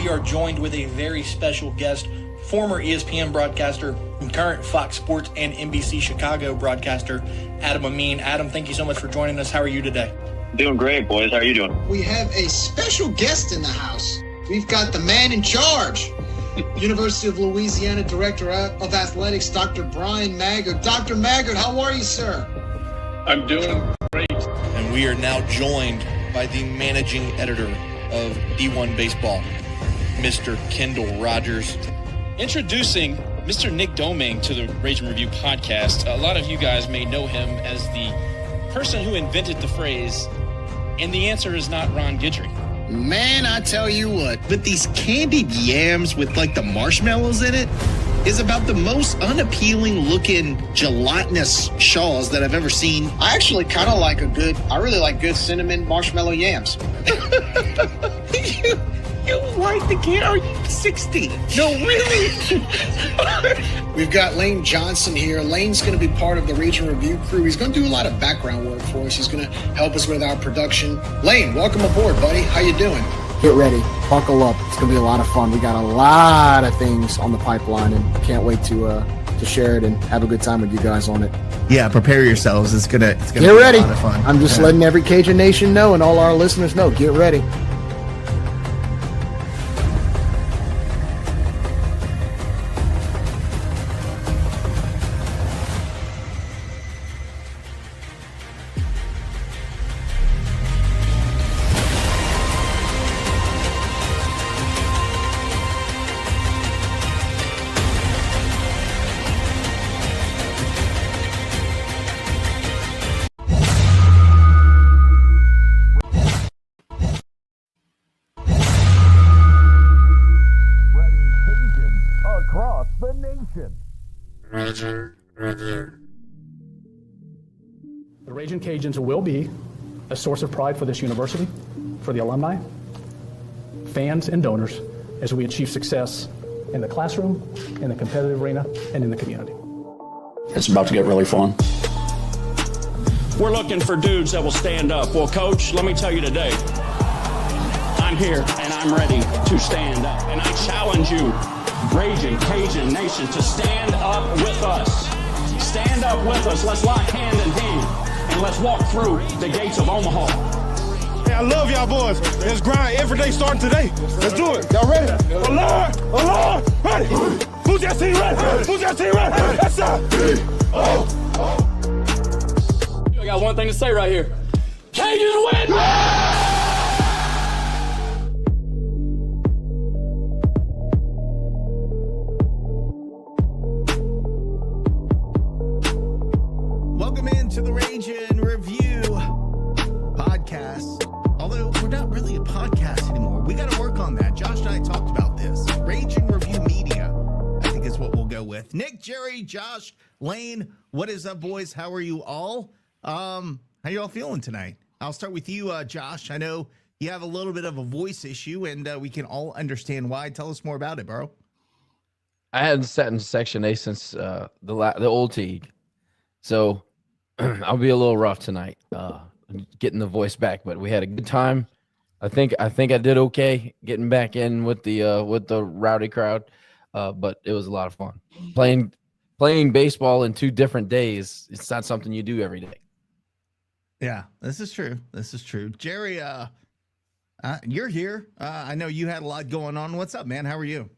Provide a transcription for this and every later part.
we are joined with a very special guest, former ESPN broadcaster and current Fox Sports and NBC Chicago broadcaster, Adam Amin. Adam, thank you so much for joining us. How are you today? Doing great, boys. How are you doing? We have a special guest in the house. We've got the man in charge, University of Louisiana Director of Athletics, Dr. Brian Maggard. Dr. Maggard, how are you, sir? I'm doing great. And we are now joined by the managing editor of D1 Baseball, Mr. Kendall Rogers. Introducing Mr. Nick Domingue to the Rage and Review podcast. A lot of you guys may know him as the person who invented the phrase, and the answer is not Ron Guidry. Man, I tell you what, with these candied yams with like the marshmallows in it is about the most unappealing looking gelatinous shaws that I've ever seen. I actually kind of like I really like good cinnamon marshmallow yams. You like the can? Are you 60? No, really? We've got Lane Johnson here. Lane's going to be part of the Region Review crew. He's going to do a lot of background work for us. He's going to help us with our production. Lane, welcome aboard, buddy. How you doing? Get ready. Buckle up. It's going to be a lot of fun. We got a lot of things on the pipeline, and can't wait to share it and have a good time with you guys on it. Yeah, prepare yourselves. It's gonna get be ready. A lot of fun. I'm just letting every Cajun Nation know and all our listeners know. Get ready. The Ragin' Cajuns will be a source of pride for this university, for the alumni, fans, and donors as we achieve success in the classroom, in the competitive arena, and in the community. It's about to get really fun. We're looking for dudes that will stand up. Well, Coach, let me tell you today, I'm here and I'm ready to stand up. And I challenge you, Ragin' Cajun Nation, to stand up with us. Stand up with us. Let's lock hand in hand and let's walk through the gates of Omaha. Hey, I love y'all boys. Let's grind every day starting today. Let's do it. Y'all ready? Alert! Ready? Who's that team ready? Who's that team ready? That's up. I got one thing to say right here. Cajuns win! Welcome into the Rage and Review podcast. Although we're not really a podcast anymore. We got to work on that. Josh and I talked about this. Rage and Review Media, I think is what we'll go with. Nick, Jerry, Josh, Lane, what is up, boys? How are you all? How you all feeling tonight? I'll start with you, Josh. I know you have a little bit of a voice issue, and we can all understand why. Tell us more about it, bro. I hadn't sat in Section A since the old Teague. So I'll be a little rough tonight, getting the voice back. But we had a good time. I think I did okay getting back in with the rowdy crowd. But it was a lot of fun playing baseball in 2 different days. It's not something you do every day. Yeah, this is true. Jerry, you're here. I know you had a lot going on. What's up, man? How are you?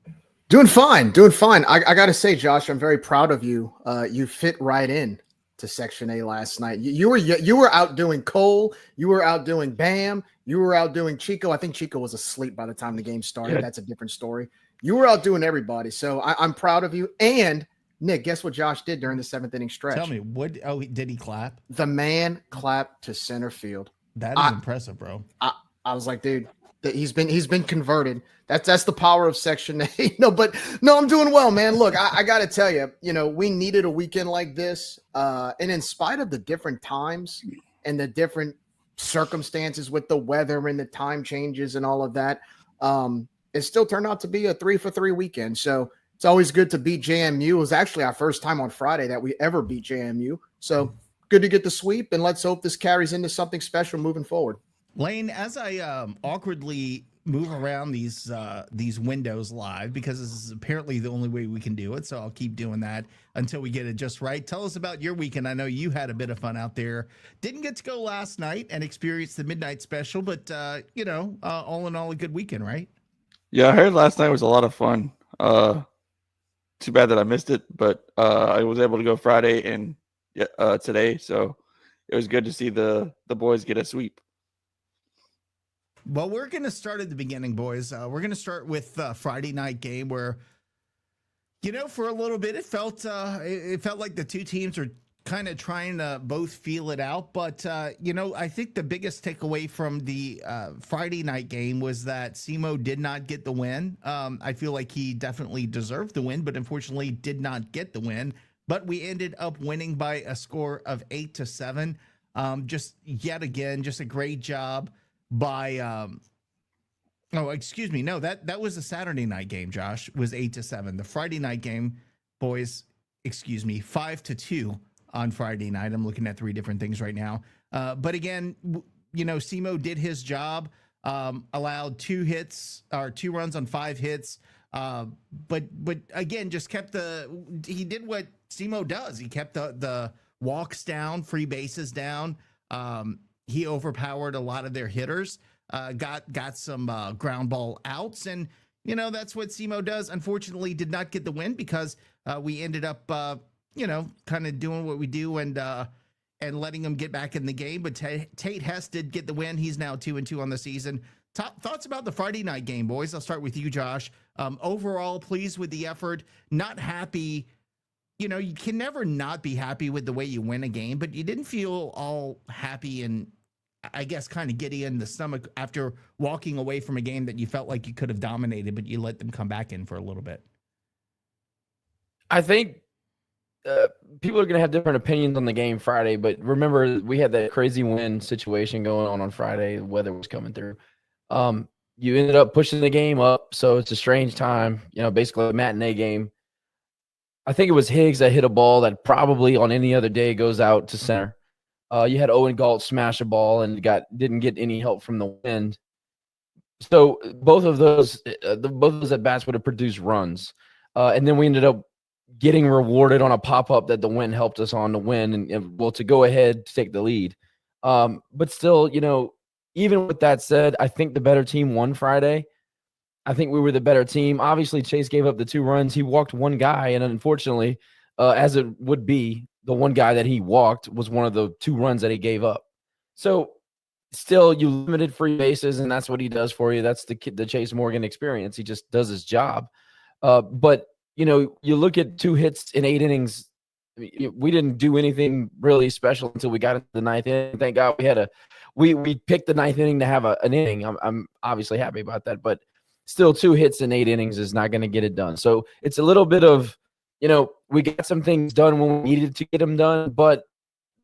Doing fine. I got to say, Josh, I'm very proud of you. You fit right in to Section A last night. You were outdoing Cole. You were outdoing Bam. You were outdoing Chico. I think Chico was asleep by the time the game started. Yeah. That's a different story. You were outdoing everybody. So I'm proud of you. And Nick, guess what Josh did during the 7th inning stretch? Tell me, what? Oh, did he clap? The man clapped to center field. That is impressive, bro. I was like, dude, he's been converted. That's the power of Section A. No, I'm doing well, man. Look, I got to tell you, we needed a weekend like this. And in spite of the different times and the different circumstances with the weather and the time changes and all of that, it still turned out to be a 3-for-3 weekend. So it's always good to beat JMU. It was actually our first time on Friday that we ever beat JMU. So good to get the sweep, and let's hope this carries into something special moving forward. Lane, as I awkwardly move around these windows live because this is apparently the only way we can do it. So I'll keep doing that until we get it just right. Tell us about your weekend. I know you had a bit of fun out there. Didn't get to go last night and experience the midnight special, but all in all, a good weekend, right? Yeah, I heard last night was a lot of fun. Too bad that I missed it, but I was able to go Friday and today, so it was good to see the boys get a sweep. Well, we're going to start at the beginning, boys. We're going to start with Friday night game where, for a little bit it felt like the two teams are kind of trying to both feel it out. But, I think the biggest takeaway from the Friday night game was that Simo did not get the win. I feel like he definitely deserved the win, but unfortunately did not get the win. But we ended up winning by a score of 8-7. Just yet again, just a great job by that was a Saturday night game. Josh, was 8-7. The Friday night game, boys, 5-2 on Friday night. I'm looking at three different things right now. But again, Simo did his job, allowed 2 runs on 5 hits. But again, just he did what Simo does. He kept the walks down, free bases down. He overpowered a lot of their hitters, got some ground ball outs, and that's what Simo does. Unfortunately, did not get the win because we ended up kind of doing what we do and letting him get back in the game. But Tate Hess did get the win. He's now 2-2 on the season. Thoughts about the Friday night game, boys? I'll start with you, Josh. Overall, pleased with the effort. Not happy. You can never not be happy with the way you win a game, but you didn't feel all happy and I guess kind of giddy in the stomach after walking away from a game that you felt like you could have dominated, but you let them come back in for a little bit. I think people are going to have different opinions on the game Friday, but remember we had that crazy wind situation going on Friday. The weather was coming through. You ended up pushing the game up, so it's a strange time, basically a matinee game. I think it was Higgs that hit a ball that probably on any other day goes out to center. You had Owen Galt smash a ball and didn't get any help from the wind. So both of those at bats would have produced runs. And then we ended up getting rewarded on a pop-up that the wind helped us on to win and to go ahead to take the lead. But still, even with that said, I think the better team won Friday. I think we were the better team. Obviously, Chase gave up the 2 runs. He walked one guy, and unfortunately, as it would be, the one guy that he walked was one of the 2 runs that he gave up. So still, you limited free bases, and that's what he does for you. That's the Chase Morgan experience. He just does his job. But, you look at 2 hits in 8 innings. We didn't do anything really special until we got into the 9th inning. Thank God we picked the 9th inning to have an inning. I'm obviously happy about that, but still 2 hits in 8 innings is not going to get it done. So it's a little bit of, we got some things done when we needed to get them done, but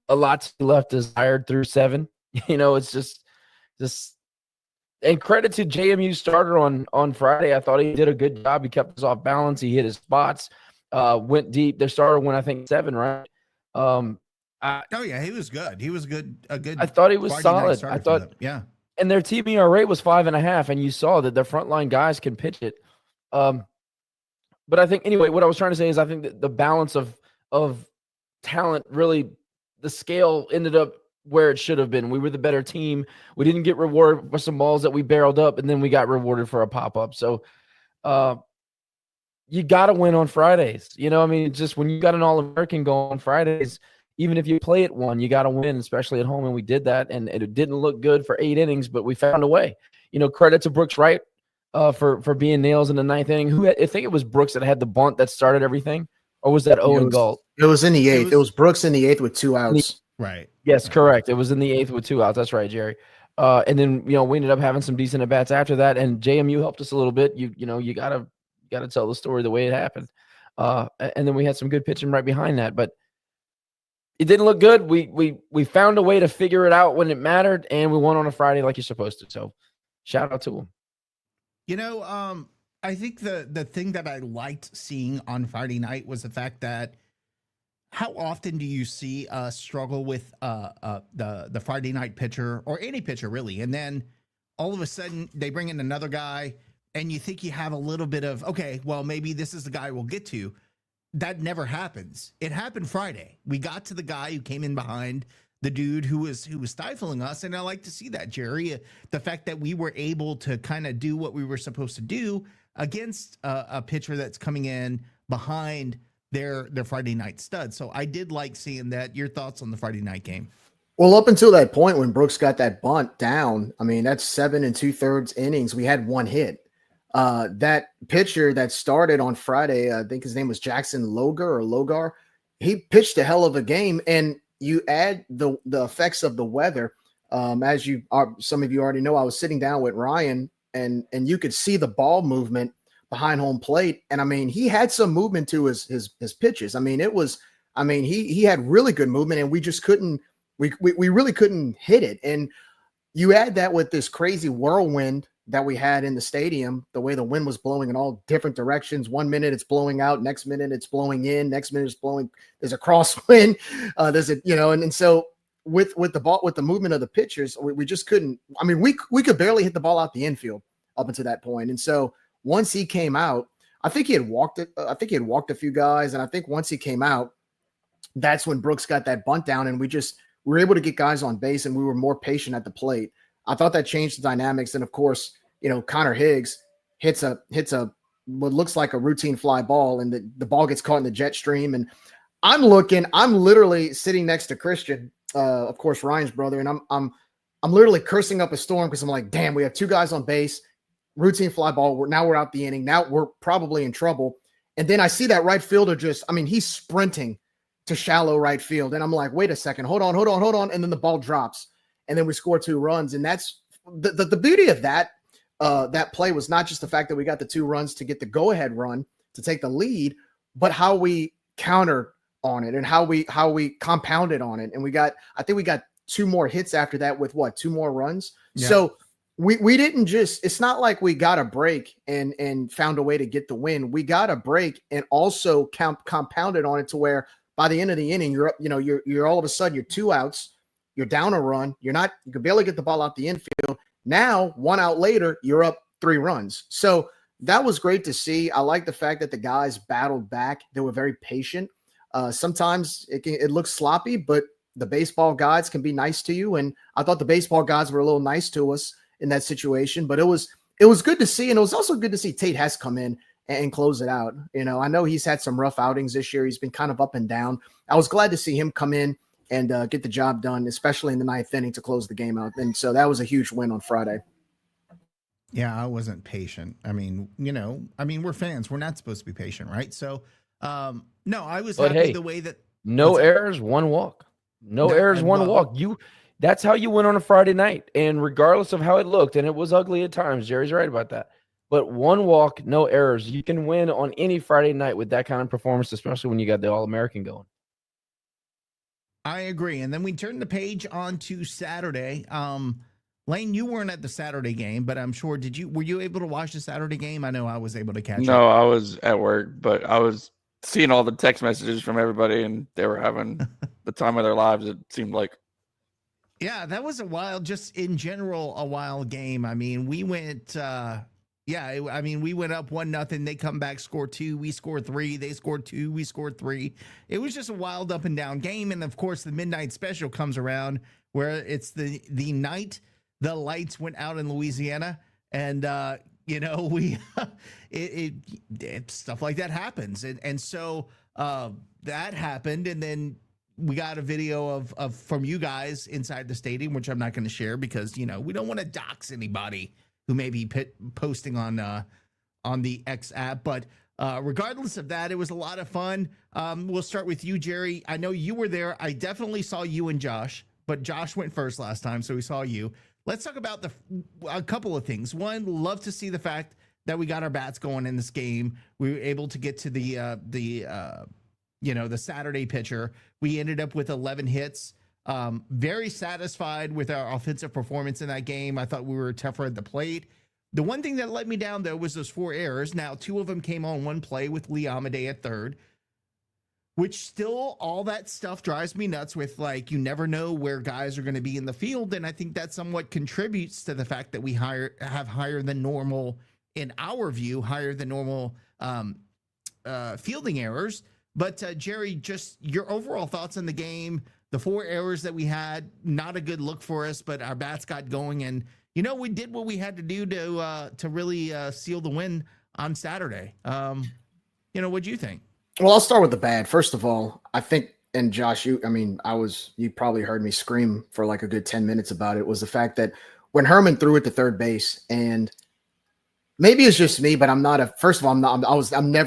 a lot left desired through 7. It's just, and credit to JMU starter on Friday. I thought he did a good job. He kept us off balance. He hit his spots, went deep. Their starter went, I think, 7, right? He was good. He was good. I thought he was solid. I thought, yeah. And their team ERA was 5.5, and you saw that their frontline guys can pitch it. But I think anyway, what I was trying to say is I think that the balance of talent really, the scale ended up where it should have been. We were the better team. We didn't get rewarded for some balls that we barreled up, and then we got rewarded for a pop-up. So you got to win on Fridays. Just when you got an All-American go on Fridays, even if you play at 1, you got to win, especially at home, and we did that, and it didn't look good for 8 innings, but we found a way. Credit to Brooks Wright for being nails in the 9th inning. I think it was Brooks that had the bunt that started everything, or was that Owen Galt? It was in the 8th. It was Brooks in the 8th with 2 outs. Right. Yes, correct. It was in the 8th with 2 outs. That's right, Jerry. And then we ended up having some decent at bats after that, and JMU helped us a little bit. You gotta tell the story the way it happened. And then we had some good pitching right behind that, but it didn't look good. We found a way to figure it out when it mattered, and we won on a Friday like you're supposed to. So shout out to them. I think the thing that I liked seeing on Friday night was the fact that how often do you see us struggle with the Friday night pitcher or any pitcher really, and then all of a sudden they bring in another guy and you think you have a little bit of, okay, well, maybe this is the guy we'll get to. That never happens. It happened Friday. We got to the guy who came in behind the dude who was stifling us. And I like to see that, Jerry, the fact that we were able to kind of do what we were supposed to do against a pitcher that's coming in behind their Friday night stud. So I did like seeing that. Your thoughts on the Friday night game? Well, up until that point when Brooks got that bunt down, I mean, that's 7 2/3 innings. We had one hit. That pitcher that started on Friday, I think his name was Jackson Logar. He pitched a hell of a game. And you add the effects of the weather. As you are, some of you already know, I was sitting down with Ryan and you could see the ball movement behind home plate. And I mean, he had some movement to his pitches. I mean, he had really good movement and we just couldn't, we really couldn't hit it. And you add that with this crazy whirlwind that we had in the stadium, the way the wind was blowing in all different directions. 1 minute it's blowing out, next minute it's blowing in, next minute it's blowing. There's a crosswind. There's a, and so with the ball, with the movement of the pitchers, we just couldn't. I mean, we could barely hit the ball out the infield up until that point. And so once he came out, I think he had walked it. I think he had walked a few guys, and I think once he came out, that's when Brooks got that bunt down, and we were able to get guys on base, and we were more patient at the plate. I thought that changed the dynamics. And of course, Connor Higgs hits a what looks like a routine fly ball, and the ball gets caught in the jet stream. And I'm literally sitting next to Christian, of course, Ryan's brother, and I'm literally cursing up a storm because I'm like, damn, we have two guys on base, routine fly ball. Now we're out the inning. Now we're probably in trouble. And then I see that right fielder he's sprinting to shallow right field. And I'm like, wait a second, hold on. And then the ball drops. And then we score 2 runs. And that's the beauty of that play was not just the fact that we got the 2 runs to get the go-ahead run to take the lead, but how we countered on it and how we compounded on it. And I think we got 2 more hits after that with 2 more runs. Yeah. So we didn't it's not like we got a break and found a way to get the win. We got a break and also compounded on it to where by the end of the inning, you're up, you're all of a sudden you're 2 outs. You're down a run. You can barely get the ball out the infield. Now, 1 out later, you're up 3 runs. So that was great to see. I like the fact that the guys battled back. They were very patient. Sometimes it looks sloppy, but the baseball gods can be nice to you. And I thought the baseball gods were a little nice to us in that situation. But it was good to see. And it was also good to see Tate Hess come in and close it out. I know he's had some rough outings this year. He's been kind of up and down. I was glad to see him come in and get the job done, especially in the 9th inning to close the game out. And so that was a huge win on Friday. Yeah, I wasn't patient. I mean, we're fans. We're not supposed to be patient, right? So, no, I was happy the way that no errors, 1 walk. No errors, 1 walk. That's how you win on a Friday night. And regardless of how it looked, and it was ugly at times, Jerry's right about that. But 1 walk, no errors. You can win on any Friday night with that kind of performance, especially when you got the All-American going. I agree. And then we turned the page on to Saturday. Lane, you weren't at the Saturday game, but I'm sure, were you able to watch the Saturday game? I know I was able to catch it. No, I was at work, but I was seeing all the text messages from everybody, and they were having the time of their lives, it seemed like. Yeah, that was a wild game. I mean, we went, we went up 1-0. They come back, score 2. We scored 3. They scored 2. We scored 3. It was just a wild up and down game. And of course, the midnight special comes around where it's the night the lights went out in Louisiana. And, stuff like that happens. And so that happened. And then we got a video of from you guys inside the stadium, which I'm not going to share because, we don't want to dox anybody who may be posting on the X app. But regardless of that, it was a lot of fun. We'll start with you, Jerry. I know you were there. I definitely saw you and Josh, but Josh went first last time, so we saw you. Let's talk about a couple of things. One, love to see the fact that we got our bats going in this game. We were able to get to the Saturday pitcher. We ended up with 11 hits. Very satisfied with our offensive performance in that game. I thought we were tougher at the plate. The one thing that let me down, though, was those 4 errors. Now, 2 of them came on one play with Lee Amadei at third. which still all that stuff drives me nuts with, like, you never know where guys are going to be in the field. And I think that somewhat contributes to the fact that we have higher than normal, in our view, higher than normal fielding errors. But Jerry, just your overall thoughts on the game, the 4 errors that we had, not a good look for us, but our bats got going. And, we did what we had to do to really seal the win on Saturday. What'd you think? Well, I'll start with the bad. First of all, I think, and Josh, you probably heard me scream for like a good 10 minutes about it, was the fact that when Herman threw it to third base, and maybe it's just me, but I'm never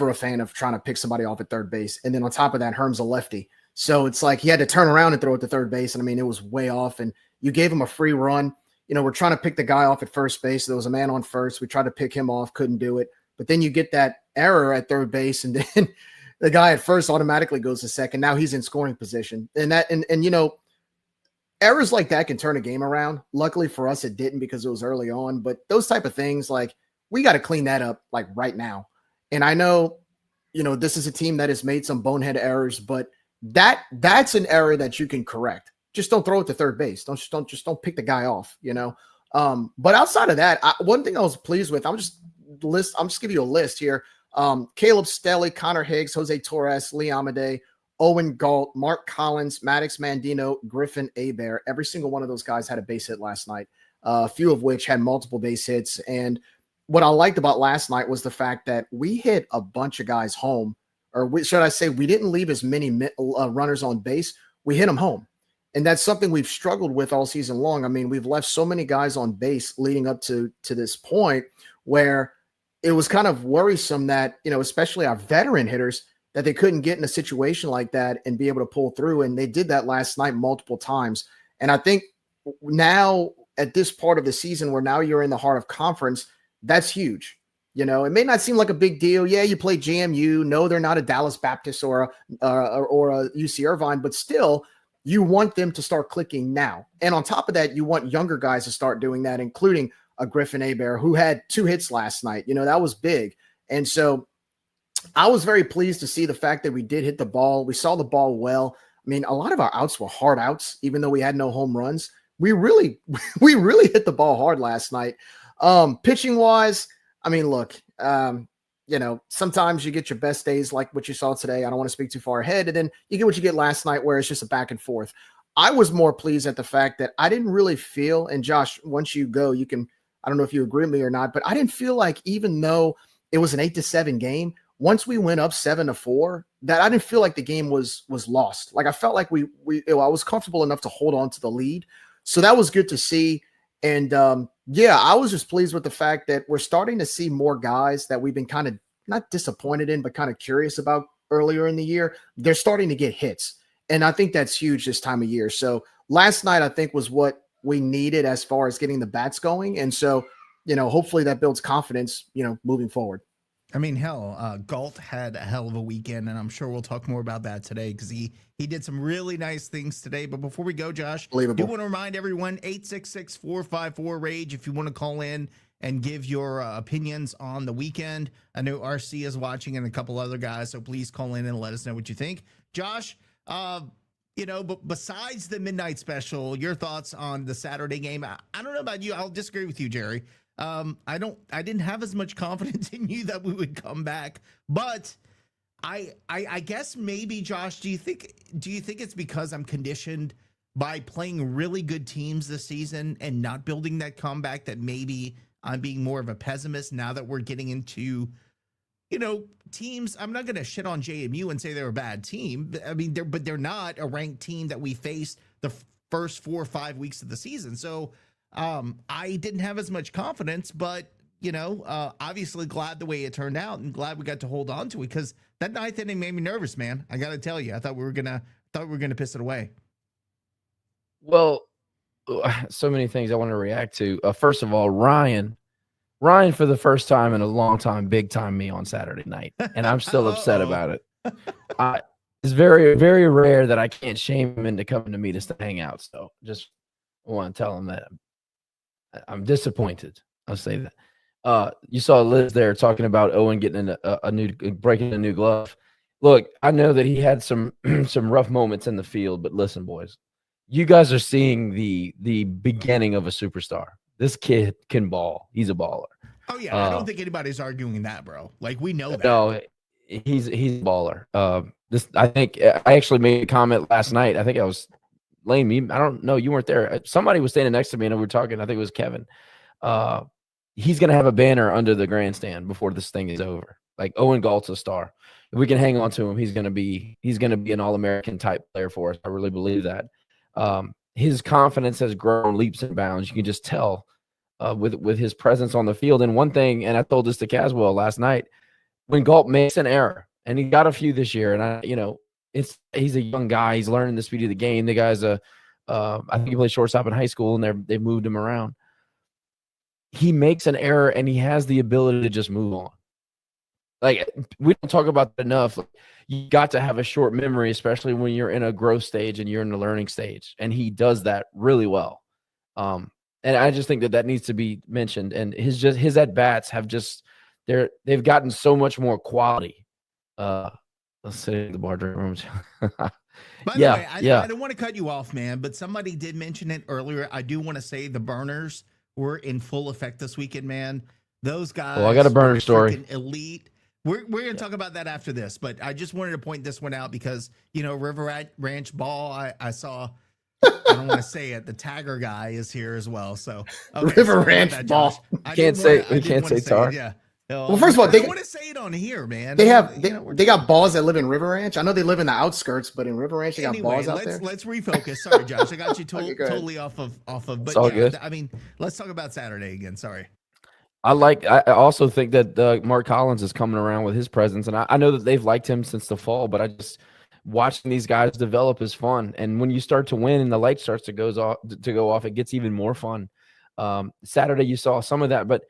a fan of trying to pick somebody off at third base. And then on top of that, Herm's a lefty. So it's like he had to turn around and throw it to third base. And it was way off, and you gave him a free run. We're trying to pick the guy off at first base. There was a man on first. We tried to pick him off, couldn't do it. But then you get that error at third base, and then the guy at first automatically goes to second. Now he's in scoring position. And errors like that can turn a game around. Luckily for us, it didn't, because it was early on. But those type of things, like, we got to clean that up, like, right now. And I know, this is a team that has made some bonehead errors, but that's an error that you can correct. Just don't throw it to third base. Don't pick the guy off, But outside of that, one thing I was pleased with, I'm just giving you a list here. Caleb Stelly, Connor Higgs, Jose Torres, Lee Amade, Owen Galt, Mark Collins, Maddox Mandino, Griffin Hebert. Every single one of those guys had a base hit last night, a few of which had multiple base hits. And what I liked about last night was the fact that we hit a bunch of guys home, or should I say, we didn't leave as many runners on base. We hit them home. And that's something we've struggled with all season long. I mean, we've left so many guys on base leading up to this point where it was kind of worrisome that, especially our veteran hitters, that they couldn't get in a situation like that and be able to pull through. And they did that last night multiple times. And I think now at this part of the season where now you're in the heart of conference, that's huge. It may not seem like a big deal. Yeah, you play JMU. No, they're not a Dallas Baptist or a UC Irvine, but still, you want them to start clicking now. And on top of that, you want younger guys to start doing that, including a Griffin Hebert, who had 2 hits last night. That was big. And so I was very pleased to see the fact that we did hit the ball. We saw the ball well. I mean, a lot of our outs were hard outs, even though we had no home runs. We really hit the ball hard last night. Pitching wise, I mean, look, sometimes you get your best days like what you saw today. I don't want to speak too far ahead. And then you get what you get last night, where it's just a back and forth. I was more pleased at the fact that I didn't really feel, and Josh, once you go, you can, I don't know if you agree with me or not, but I didn't feel like, even though it was an 8-7 game, once we went up 7-4, that I didn't feel like the game was lost. Like, I felt like I was comfortable enough to hold on to the lead. So that was good to see. And I was just pleased with the fact that we're starting to see more guys that we've been kind of not disappointed in, but kind of curious about earlier in the year. They're starting to get hits. And I think that's huge this time of year. So last night, I think, was what we needed as far as getting the bats going. And so, hopefully that builds confidence, moving forward. I mean, hell, Galt had a hell of a weekend, and I'm sure we'll talk more about that today, because he did some really nice things today. But before we go, Josh, I do want to remind everyone, 866-454-RAGE, if you want to call in and give your opinions on the weekend. I know RC is watching and a couple other guys, so please call in and let us know what you think. Josh, but besides the midnight special, your thoughts on the Saturday game? I don't know about you. I'll disagree with you, Jerry. I didn't have as much confidence in you that we would come back, but I guess maybe, Josh, do you think it's because I'm conditioned by playing really good teams this season and not building that comeback, that maybe I'm being more of a pessimist now that we're getting into, teams? I'm not going to shit on JMU and say they're a bad team. I mean, they're not a ranked team that we faced the first 4 or 5 weeks of the season. So, I didn't have as much confidence, but, obviously glad the way it turned out, and glad we got to hold on to it, because that 9th inning made me nervous, man. I got to tell you, I thought we were going to piss it away. Well, so many things I want to react to. First of all, Ryan, for the first time in a long time, big time me on Saturday night, and I'm still upset about it. It's very, very rare that I can't shame him into coming to meet us to hang out. So just want to tell him that I'm disappointed. I'll say that. You saw Liz there talking about Owen getting breaking a new glove. Look, I know that he had some some rough moments in the field, but listen, boys, you guys are seeing the beginning of a superstar. This kid can ball. He's a baller. Oh yeah, I don't think anybody's arguing that, bro. Like we know that. No, he's a baller. I think I actually made a comment last night. I think I was Lane. I don't know. You weren't there. Somebody was standing next to me and we were talking. I think it was Kevin. He's gonna have a banner under the grandstand before this thing is over. Like Owen Galt's a star. If we can hang on to him, he's gonna be an All-American type player for us. I really believe that. His confidence has grown leaps and bounds. You can just tell with his presence on the field. And one thing, and I told this to Caswell last night, when Galt makes an error, and he got a few this year, and he's a young guy. He's learning the speed of the game. The guy's I think he played shortstop in high school, and they moved him around. He makes an error, and he has the ability to just move on. Like, we don't talk about that enough. Like, you got to have a short memory, especially when you're in a growth stage and you're in the learning stage. And he does that really well. And I just think that needs to be mentioned. And his at bats have they've gotten so much more quality. Let's say the bar drink room. By the way, I don't want to cut you off, man, but somebody did mention it earlier. I do want to say the burners were in full effect this weekend, man. Those guys. Well, I got a burner story. Elite. We're going to talk about that after this, but I just wanted to point this one out because, River Ranch Ball, I saw, I don't want to say it, the tagger guy is here as well. So River Ranch Ball. We can't say tar. Yeah. Well, first of all, I don't want to say it on here, man. They got balls that live in River Ranch. I know they live in the outskirts, but in River Ranch, they got balls out there. Let's refocus. Sorry, Josh. I got you totally off of. But it's all good. I mean, let's talk about Saturday again. Sorry. I also think that Mark Collins is coming around with his presence, and I know that they've liked him since the fall, but I just watching these guys develop is fun. And when you start to win and the light starts to go off, it gets even more fun. Saturday you saw some of that, but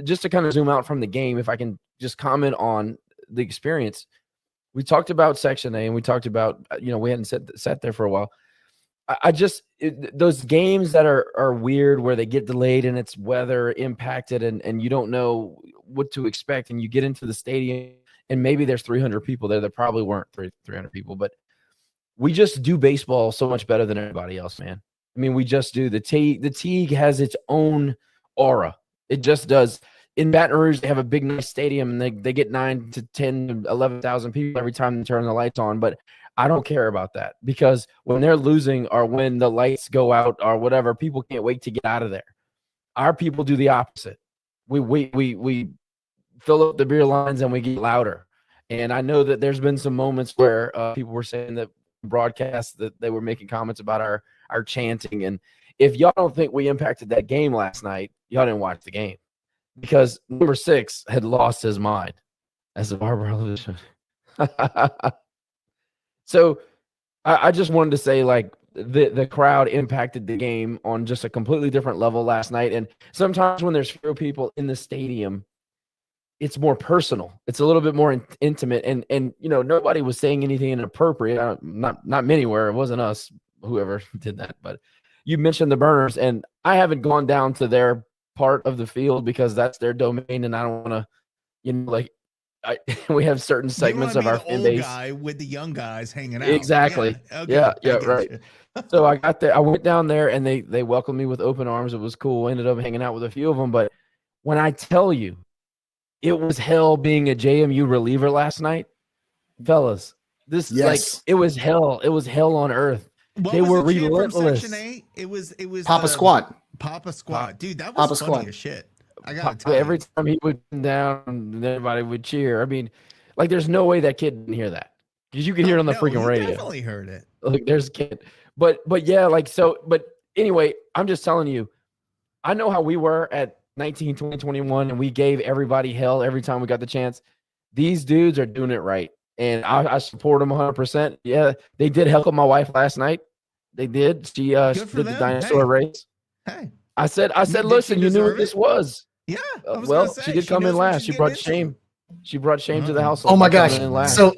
just to kind of zoom out from the game, if I can just comment on the experience, we talked about Section A and we talked about we hadn't sat there for a while. Those games that are weird where they get delayed and it's weather impacted and you don't know what to expect and you get into the stadium and maybe there's 300 people there. There probably weren't 300 people, but we just do baseball so much better than everybody else, man. I mean, we just do. The Teague has its own aura. It just does. In Baton Rouge, they have a big, nice stadium and they get 9 to 10 to 11,000 people every time they turn the lights on, but I don't care about that because when they're losing or when the lights go out or whatever, people can't wait to get out of there. Our people do the opposite. We fill up the beer lines and we get louder. And I know that there's been some moments where people were saying that broadcasts that they were making comments about our chanting. And if y'all don't think we impacted that game last night, y'all didn't watch the game because number 6 had lost his mind as a Barbara. So I just wanted to say, like, the crowd impacted the game on just a completely different level last night. And sometimes when there's fewer people in the stadium, it's more personal. It's a little bit more intimate. And nobody was saying anything inappropriate. Not many were. It wasn't us, whoever did that. But you mentioned the burners, and I haven't gone down to their part of the field because that's their domain, and I don't want to, we have certain segments of our fan base guy with the young guys hanging out. Exactly. Yeah, right. So I got there. I went down there and they welcomed me with open arms. It was cool. Ended up hanging out with a few of them. But when I tell you, it was hell being a JMU reliever last night, fellas. It was hell. It was hell on earth. They were relentless. Section 8? It was Papa Squad. Papa Squad, dude. That was funny as shit. I got every time he would come down, everybody would cheer. I mean, like, there's no way that kid didn't hear that because you could hear it on the freaking radio. Definitely heard it. Look, there's a kid, but yeah, like so. But anyway, I'm just telling you, I know how we were at 19, 20, 21, and we gave everybody hell every time we got the chance. These dudes are doing it right, and I support them 100%. Yeah, they did heckle my wife last night. They did. She did the dinosaur race. Hey. I said, listen, you knew what this was. Yeah. She did come in last. She brought shame. She brought shame to the household. Oh my gosh. So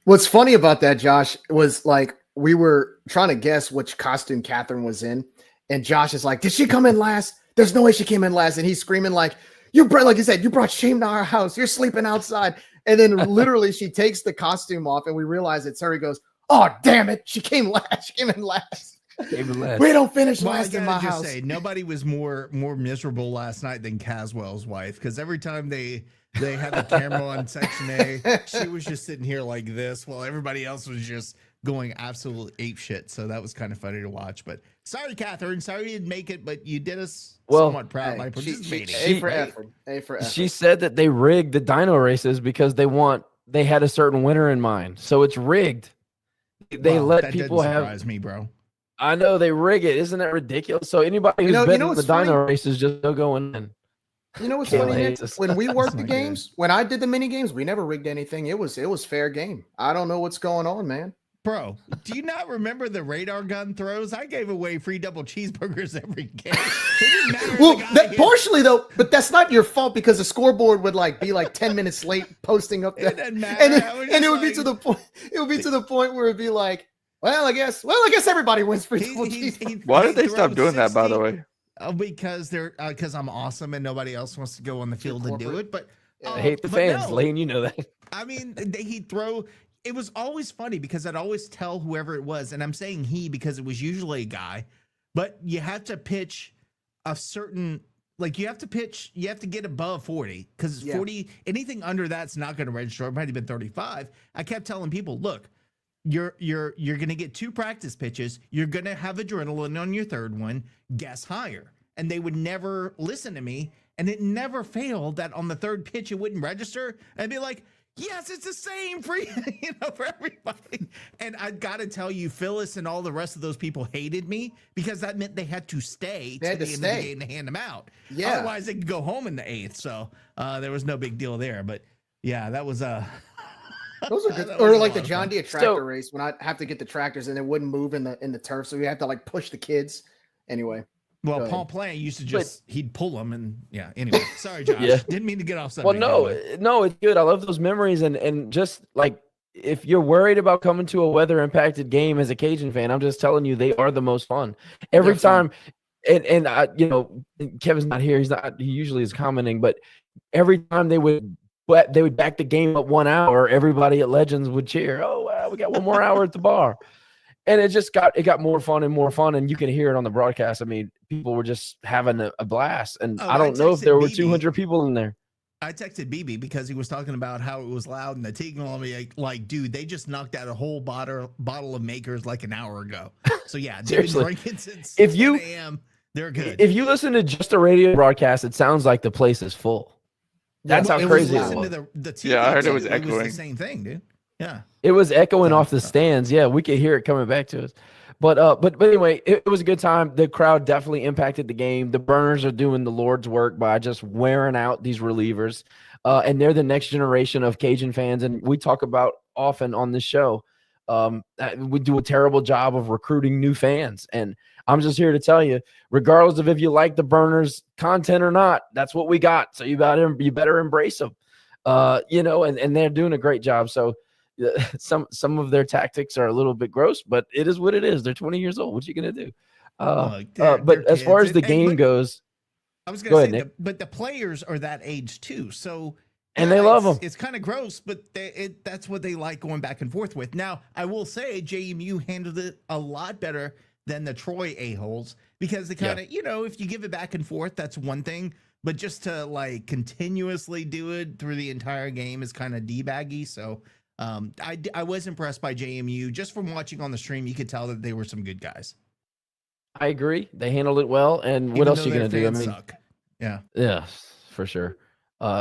what's funny about that, Josh, was like we were trying to guess which costume Catherine was in. And Josh is like, did she come in last? There's no way she came in last. And he's screaming like, like you said, you brought shame to our house. You're sleeping outside. And then literally she takes the costume off and we realize it's her. He goes, "Oh, damn it. She came last. She came in last. We don't finish last in my house." Nobody was more miserable last night than Caswell's wife, because every time they had the camera on Section A, she was just sitting here like this while everybody else was just going absolute ape shit. So that was kind of funny to watch. But sorry, Catherine. Sorry you didn't make it, but you did us somewhat proud by participating. A for effort. She said that they rigged the dyno races because they had a certain winner in mind. So it's rigged. They let people have. Surprise me, bro. I know they rig it. Isn't that ridiculous? So anybody who's betting the dyno races just no going in. You know what's funny, Nick? When we worked the games, when I did the mini games, we never rigged anything. It was fair game. I don't know what's going on, man. Bro, do you not remember the radar gun throws? I gave away free double cheeseburgers every game. Well, partially though, but that's not your fault because the scoreboard would be 10 minutes late posting up there. It it would be to the point. It would be to the point where it'd be like, well, I guess everybody wins free double cheeseburgers. Why did they stop doing that, by the way? Because I'm awesome and nobody else wants to go on the field and do it. But I hate the fans, Lane. You know that. I mean, he'd throw. It was always funny because I'd always tell whoever it was, and I'm saying he because it was usually a guy, but you have to pitch a certain, you have to get above 40 because 40, anything under that's not going to register. It might have been 35. I kept telling people, look, you're going to get 2 practice pitches. You're going to have adrenaline on your third one. Guess higher. And they would never listen to me. And it never failed that on the third pitch, it wouldn't register. I'd be like, yes, it's the same for for everybody. And I got to tell you, Phyllis and all the rest of those people hated me because that meant they had to stay to the end of the game to hand them out. Yeah. Otherwise, they could go home in the 8th. So there was no big deal there. But yeah, that was those are good. Or like the John Deere tractor race when I have to get the tractors and it wouldn't move in the turf, so we have to push the kids. Anyway. Well, Paul Plant used to he'd pull them and anyway. Sorry, Josh. Didn't mean to get off subject. Well, no, it's good. I love those memories and just if you're worried about coming to a weather impacted game as a Cajun fan, I'm just telling you they are the most fun. Every time and I, Kevin's not here. He usually is commenting, but every time they would back the game up 1 hour, everybody at Legends would cheer. Oh, wow, we got 1 more hour at the bar. And it got more fun and more fun. And you can hear it on the broadcast. I mean, people were just having a blast. And I don't know if there were 200 people in there. I texted BB because he was talking about how it was loud and the Teagle on me dude, they just knocked out a whole bottle of Makers an hour ago. So yeah, they've been drinking since 10 a.m. They're good. If you listen to just a radio broadcast, it sounds like the place is full. That's how crazy it was. I heard it was echoing. It was the same thing, dude. Yeah, it was echoing off the stands. Yeah, we could hear it coming back to us. But anyway, it was a good time. The crowd definitely impacted the game. The burners are doing the Lord's work by just wearing out these relievers, and they're the next generation of Cajun fans. And we talk about often on this show. We do a terrible job of recruiting new fans, and I'm just here to tell you, regardless of if you like the burners content or not, that's what we got. So you better embrace them. And they're doing a great job. So. Some of their tactics are a little bit gross, but it is what it is. They're 20 years old. What you gonna do? But as far as the game goes, I was gonna say, but the players are that age too. So and they love them. It's kind of gross, but that's what they like going back and forth with. Now, I will say JMU handled it a lot better than the Troy a-holes because they kind of, if you give it back and forth, that's one thing. But just to continuously do it through the entire game is kind of debaggy. So. I was impressed by JMU. Just from watching on the stream, you could tell that they were some good guys. I agree. They handled it well. And what else are you going to do? I mean, suck. Yeah, for sure.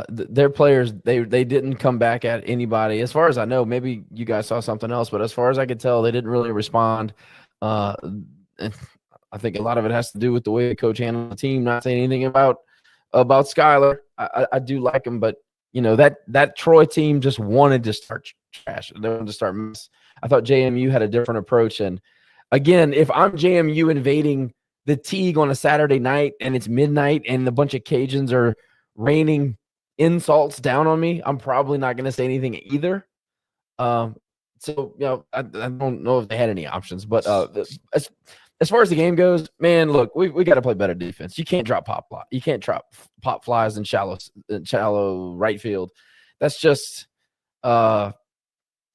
Their players, they didn't come back at anybody. As far as I know, maybe you guys saw something else, but as far as I could tell, they didn't really respond. And I think a lot of it has to do with the way the coach handled the team, not saying anything about Skylar. I do like him, but that Troy team just wanted to start trash. They wanted to start mess. I thought JMU had a different approach. And again, if I'm JMU invading the Teague on a Saturday night and it's midnight and a bunch of Cajuns are raining insults down on me, I'm probably not going to say anything either. I don't know if they had any options, but as far as the game goes, man, look, we got to play better defense. You can't drop pop fly. You can't drop pop flies in shallow right field. That's just I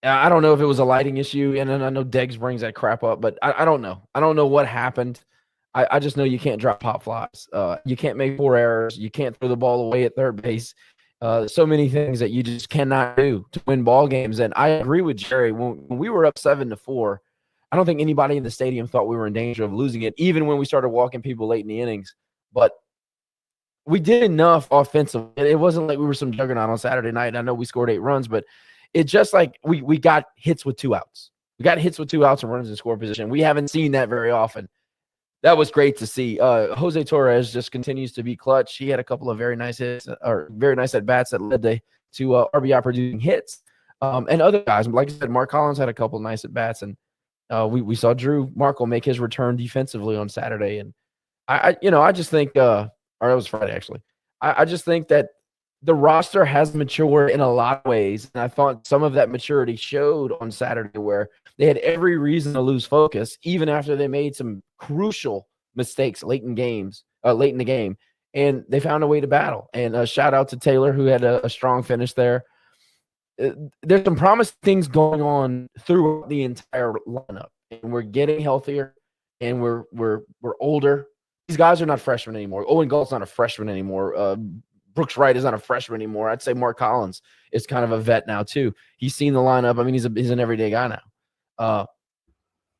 don't know if it was a lighting issue, and I know Deggs brings that crap up, but I don't know. I don't know what happened. I just know you can't drop pop flies. You can't make 4 errors. You can't throw the ball away at third base. So many things that you just cannot do to win ball games. And I agree with Jerry. When we were up 7-4, I don't think anybody in the stadium thought we were in danger of losing it, even when we started walking people late in the innings. But we did enough offensively. It wasn't like we were some juggernaut on Saturday night. I know we scored 8 runs, but it just like we got hits with 2 outs. We got hits with 2 outs and runs in score position. We haven't seen that very often. That was great to see. Jose Torres just continues to be clutch. He had a couple of very nice hits or very nice at-bats that led to RBI producing hits. And other guys, like I said, Mark Collins had a couple of nice at-bats. And we saw Drew Markle make his return defensively on Saturday. And I just think or that was Friday, actually. I just think that the roster has matured in a lot of ways. And I thought some of that maturity showed on Saturday where they had every reason to lose focus, even after they made some crucial mistakes late in the game. And they found a way to battle. And shout out to Taylor, who had a strong finish there. There's some promising things going on throughout the entire lineup. And we're getting healthier and we're older. These guys are not freshmen anymore. Owen Galt's not a freshman anymore. Brooks Wright is not a freshman anymore. I'd say Mark Collins is kind of a vet now too. He's seen the lineup. I mean, he's an everyday guy now.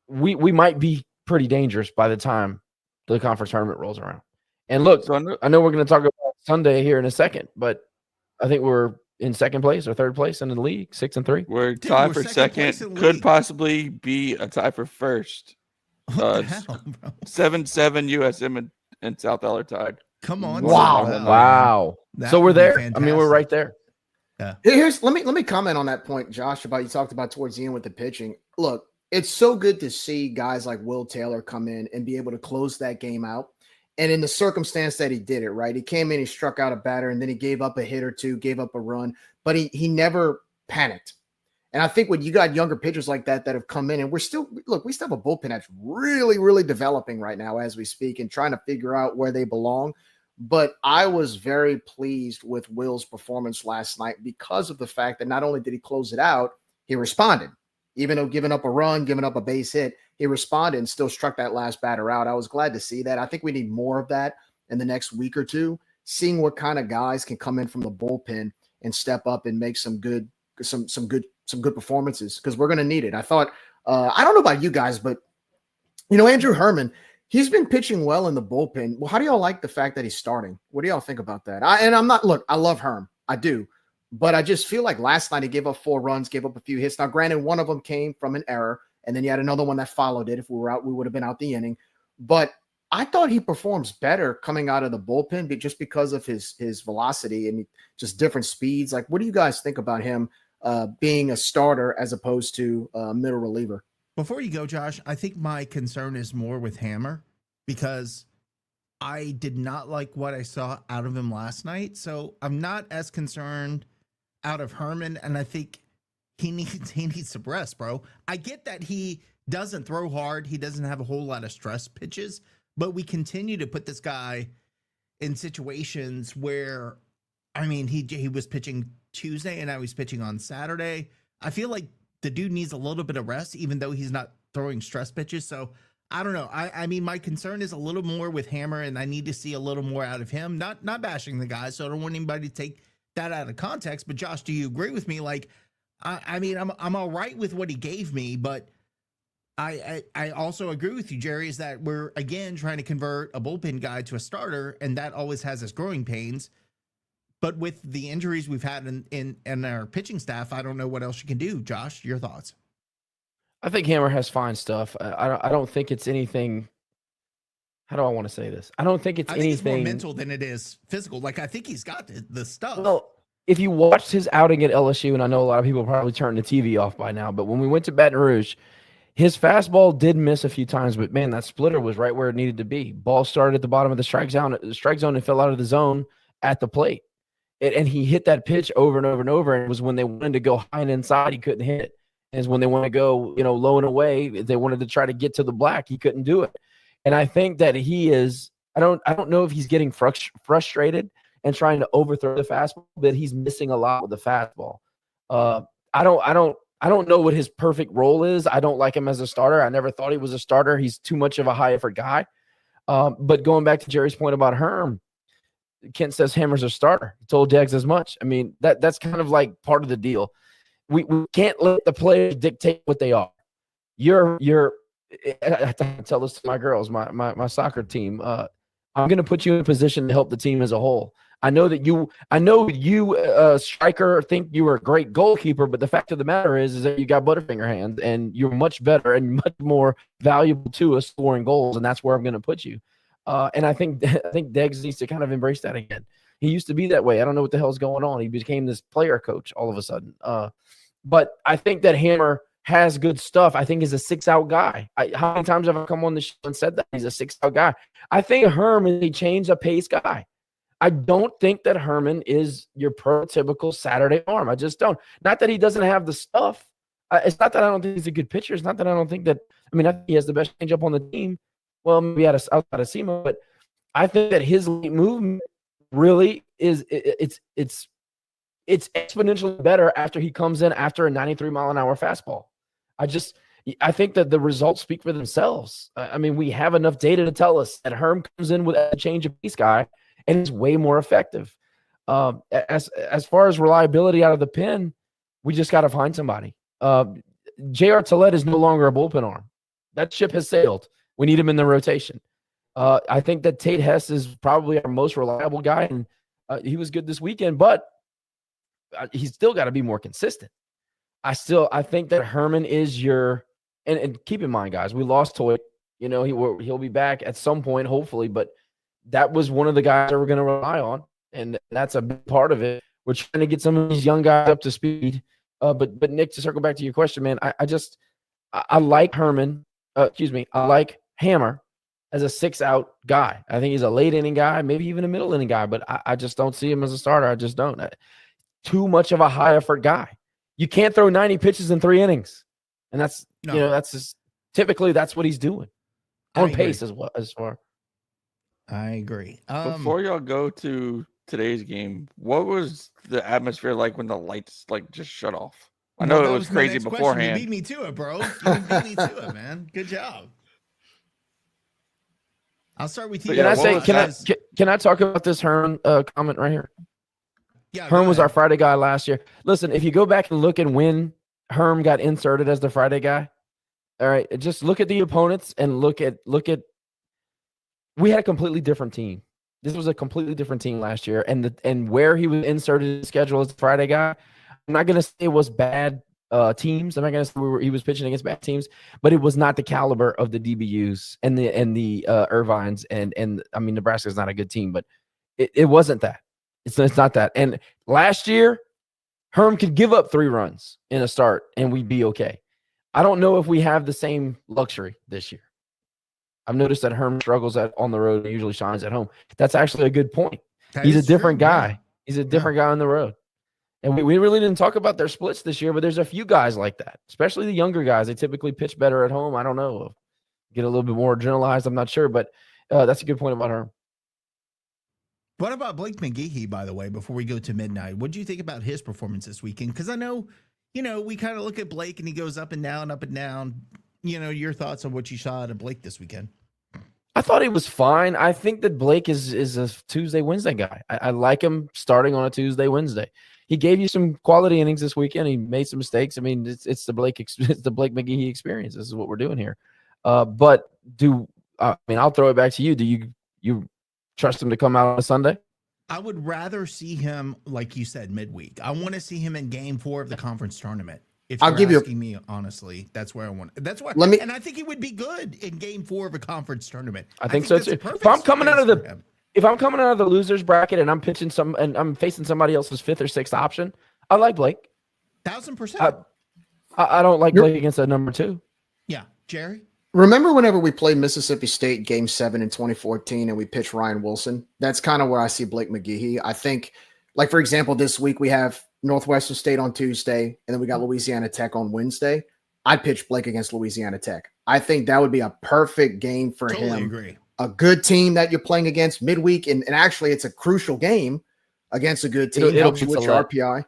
We might be pretty dangerous by the time the conference tournament rolls around. And look, I know we're going to talk about Sunday here in a second, but I think we're in second place or third place in the league, 6-3. We're tied for second. Could possibly be a tie for first. What the hell, bro? 7-7 USM and South L are tied. Come on. Wow. So we're there. I mean, we're right there. Yeah. Let me comment on that point, Josh, about you talked about towards the end with the pitching. Look, it's so good to see guys like Will Taylor come in and be able to close that game out. And in the circumstance that he did it, right? He came in, he struck out a batter, and then he gave up a hit or two, gave up a run, but he never panicked. And I think when you got younger pitchers like that have come in, and we still have a bullpen that's really, really developing right now as we speak and trying to figure out where they belong. But I was very pleased with Will's performance last night because of the fact that not only did he close it out, he responded. Even though giving up a run, giving up a base hit, he responded and still struck that last batter out. I was glad to see that. I think we need more of that in the next week or two, seeing what kind of guys can come in from the bullpen and step up and make some good performances, because we're going to need it. I thought, I don't know about you guys, but Andrew Herman, he's been pitching well in the bullpen. Well, how do y'all like the fact that he's starting? What do y'all think about that? I love Herm. I do. But I just feel like last night he gave up 4 runs, gave up a few hits. Now, granted, one of them came from an error, and then you had another one that followed it. If we were out, we would have been out the inning. But I thought he performs better coming out of the bullpen just because of his velocity and just different speeds. Like, what do you guys think about him being a starter as opposed to a middle reliever? Before you go, Josh, I think my concern is more with Hammer because I did not like what I saw out of him last night. So I'm not as concerned out of Herman, and I think he needs some rest, bro. I get that he doesn't throw hard. He doesn't have a whole lot of stress pitches, but we continue to put this guy in situations where, I mean, he was pitching Tuesday and now he's pitching on Saturday. I feel like the dude needs a little bit of rest, even though he's not throwing stress pitches. So I don't know. I mean, my concern is a little more with Hammer, and I need to see a little more out of him. Not bashing the guy, so I don't want anybody to take that out of context. But Josh, do you agree with me? Like, I mean, I'm all right with what he gave me, but I also agree with you, Jerry, is that we're again trying to convert a bullpen guy to a starter, and that always has us growing pains. But with the injuries we've had in our pitching staff, I don't know what else you can do. Josh, your thoughts? I think Hammer has fine stuff. I don't think it's anything. How do I want to say this? I don't think it's anything. It's more mental than it is physical. Like, I think he's got the stuff. Well, if you watched his outing at LSU, and I know a lot of people probably turned the TV off by now, but when we went to Baton Rouge, his fastball did miss a few times, but man, that splitter was right where it needed to be. Ball started at the bottom of the strike zone and fell out of the zone at the plate. And he hit that pitch over and over and over. And it was when they wanted to go high and inside, he couldn't hit it. And it's when they want to go, low and away, they wanted to try to get to the black, he couldn't do it. And I think that he is, I don't know if he's getting frustrated and trying to overthrow the fastball, but he's missing a lot with the fastball. I don't know what his perfect role is. I don't like him as a starter. I never thought he was a starter. He's too much of a high effort guy. But going back to Jerry's point about Herm, Kent says Hammer's a starter. He told Deggs as much. I mean, that's kind of like part of the deal. We can't let the players dictate what they are. I tell this to my girls, my soccer team. I'm going to put you in a position to help the team as a whole. I know you, striker, think you were a great goalkeeper, but the fact of the matter is that you got Butterfinger hands, and you're much better and much more valuable to us scoring goals, and that's where I'm going to put you. And I think Deggs needs to kind of embrace that again. He used to be that way. I don't know what the hell's going on. He became this player coach all of a sudden. But I think that Hammer has good stuff. I think he's a 6-out guy. How many times have I come on the show and said that he's a 6-out guy? I think Herm is a change of pace guy. I don't think that Herman is your prototypical Saturday arm. I just don't. Not that he doesn't have the stuff. It's not that I don't think he's a good pitcher. It's not that I don't think that. I mean, I think he has the best changeup on the team. Well, maybe outside of SEMA, but I think that his late movement really is it's exponentially better after he comes in after a 93-mile-an-hour fastball. I think that the results speak for themselves. I mean, we have enough data to tell us that Herm comes in with a change of pace guy and is way more effective. As far as reliability out of the pen, we just got to find somebody. J.R. Tillett is no longer a bullpen arm. That ship has sailed. We need him in the rotation. I think that Tate Hess is probably our most reliable guy, and he was good this weekend, but he's still got to be more consistent. I think that Herman is your – and keep in mind, guys, we lost Toy. You know, he'll be back at some point, hopefully, but that was one of the guys that we're going to rely on, and that's a big part of it. We're trying to get some of these young guys up to speed. But Nick, to circle back to your question, man, I like Herman. I like Hammer as a 6-out guy. I think he's a late inning guy, maybe even a middle inning guy, but I just don't see him as a starter. I just don't. Too much of a high effort guy. You can't throw 90 pitches in 3 innings. And that's just typically that's what he's doing. On pace as far. I agree. Before y'all go to today's game, what was the atmosphere like when the lights just shut off? I know it was crazy beforehand. You beat me to it, bro. You beat me to it, man. Good job. I'll start with you. Can I talk about this Herm comment right here? Yeah, Herm was our Friday guy last year. Listen, if you go back and look at when Herm got inserted as the Friday guy, all right, just look at the opponents and look at. We had a completely different team. This was a completely different team last year, and where he was inserted in the schedule as the Friday guy, I'm not going to say it was bad teams. I'm not going to say he was pitching against bad teams, but it was not the caliber of the DBUs and the Irvines and I mean Nebraska's not a good team, but it wasn't that. It's not that. And last year, Herm could give up 3 runs in a start and we'd be okay. I don't know if we have the same luxury this year. I've noticed that Herm struggles on the road and usually shines at home. That's actually a good point. He's a different guy. Yeah. He's a different guy on the road. And we really didn't talk about their splits this year, but there's a few guys like that, especially the younger guys. They typically pitch better at home. I don't know. Get a little bit more adrenalized. I'm not sure, but that's a good point about Herm. What about Blake McGehee, by the way, before we go to midnight? What do you think about his performance this weekend? Because I know, we kind of look at Blake and he goes up and down, up and down. Your thoughts on what you saw out of Blake this weekend? I thought he was fine. I think that Blake is a Tuesday, Wednesday guy. I like him starting on a Tuesday, Wednesday. He gave you some quality innings this weekend. He made some mistakes. I mean, it's the Blake McGehee experience. This is what we're doing here. But I'll throw it back to you. Do you trust him to come out on a Sunday? I would rather see him, like you said, midweek. I want to see him in Game 4 of the conference tournament. If you're asking me honestly, that's where I want. That's why. And I think he would be good in Game 4 of a conference tournament. I think so too. If I'm coming out of the losers bracket and I'm pitching and I'm facing somebody else's 5th or 6th option, I like Blake. 1000%. I don't like Blake against a number 2. Yeah, Jerry. Remember whenever we played Mississippi State Game 7 in 2014 and we pitched Ryan Wilson? That's kind of where I see Blake McGehee. I think, for example, this week we have Northwestern State on Tuesday, and then we got Louisiana Tech on Wednesday. I'd pitch Blake against Louisiana Tech. I think that would be a perfect game for him. Totally agree. A good team that you're playing against midweek, and actually it's a crucial game against a good team. Helps you with your RPI.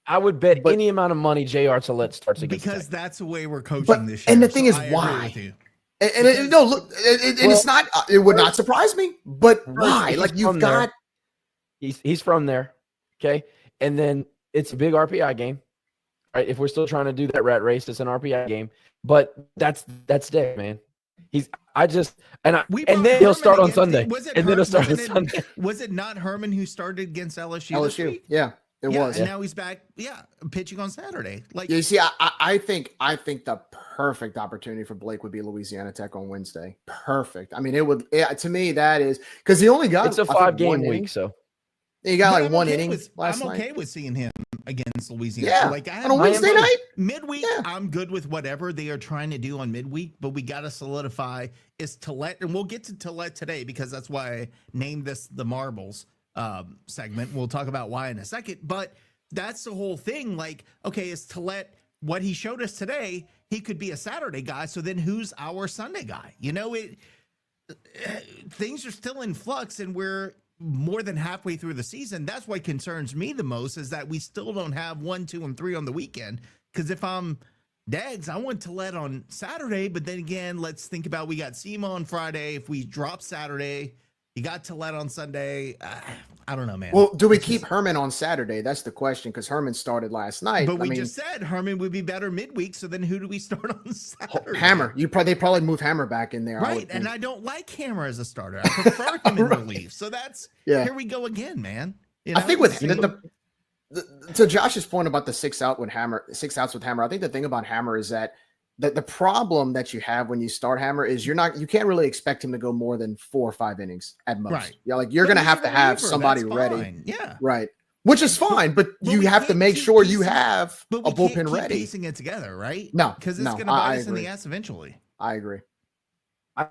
I would bet any amount of money J.R. Tillett starts against because Tech. that's the way we're coaching this year. And the thing is, I agree why? with you. And it's not. It would not surprise me. But why? He's Like you've from got. there. He's from there, okay. And then it's a big RPI game, right? If we're still trying to do that rat race, it's an RPI game. But that's Dick, man. And then he'll start on Sunday. And then he'll start on Sunday. Was it not Herman who started against LSU? LSU, this week? yeah. It was. And now he's back, pitching on Saturday. Like you see, I think the perfect opportunity for Blake would be Louisiana Tech on Wednesday. Perfect. I mean, it would. To me, that is because he only got. It's a 5-game week, so he got like one inning last night. I'm okay with seeing him against Louisiana. Yeah, like on a Wednesday night, midweek. Yeah. I'm good with whatever they are trying to do on midweek, but we got to solidify is Tillett, and we'll get to Tillett today because that's why I named this the Marbles segment. We'll talk about why in a second, but that's the whole thing. Like, okay, is Tillett what he showed us today? He could be a Saturday guy. So then who's our Sunday guy? You know, things are still in flux and we're more than halfway through the season. That's what concerns me the most is that we still don't have 1, 2, and 3 on the weekend. Because if I'm Dags, I want Tillett on Saturday, but then again, let's think about we got SEMA on Friday. If we drop Saturday, you got Tillett on Sunday. I don't know, man. Well, do we keep Herman on Saturday? That's the question because Herman started last night. But we just said Herman would be better midweek. So then who do we start on Saturday? Hammer. They probably move Hammer back in there. Right. And I don't like Hammer as a starter. I prefer him in relief. So that's here we go again, man. You know, I think with to Josh's point about the 6 outs with Hammer, I think the thing about Hammer is that the problem that you have when you start Hammer is you can't really expect him to go more than 4 or 5 innings at most. Right. Yeah, like you're going to have somebody ready. Yeah. Right. Which is fine, but you have to make sure you have a bullpen ready. Piecing it together, right? No, because it's going to bite us in the ass eventually. I agree. I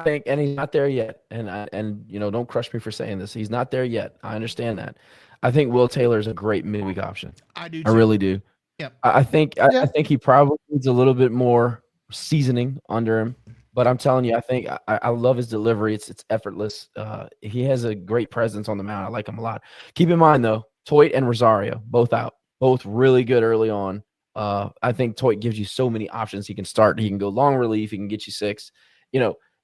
think, and he's not there yet. And don't crush me for saying this. He's not there yet. I understand that. I think Will Taylor is a great midweek option. I do. I really do. Yep. I think he probably needs a little bit more seasoning under him. But I'm telling you, I think I love his delivery. It's effortless. He has a great presence on the mound. I like him a lot. Keep in mind though, Toit and Rosario both out, both really good early on. I think Toit gives you so many options. He can start. He can go long relief. He can get you 6.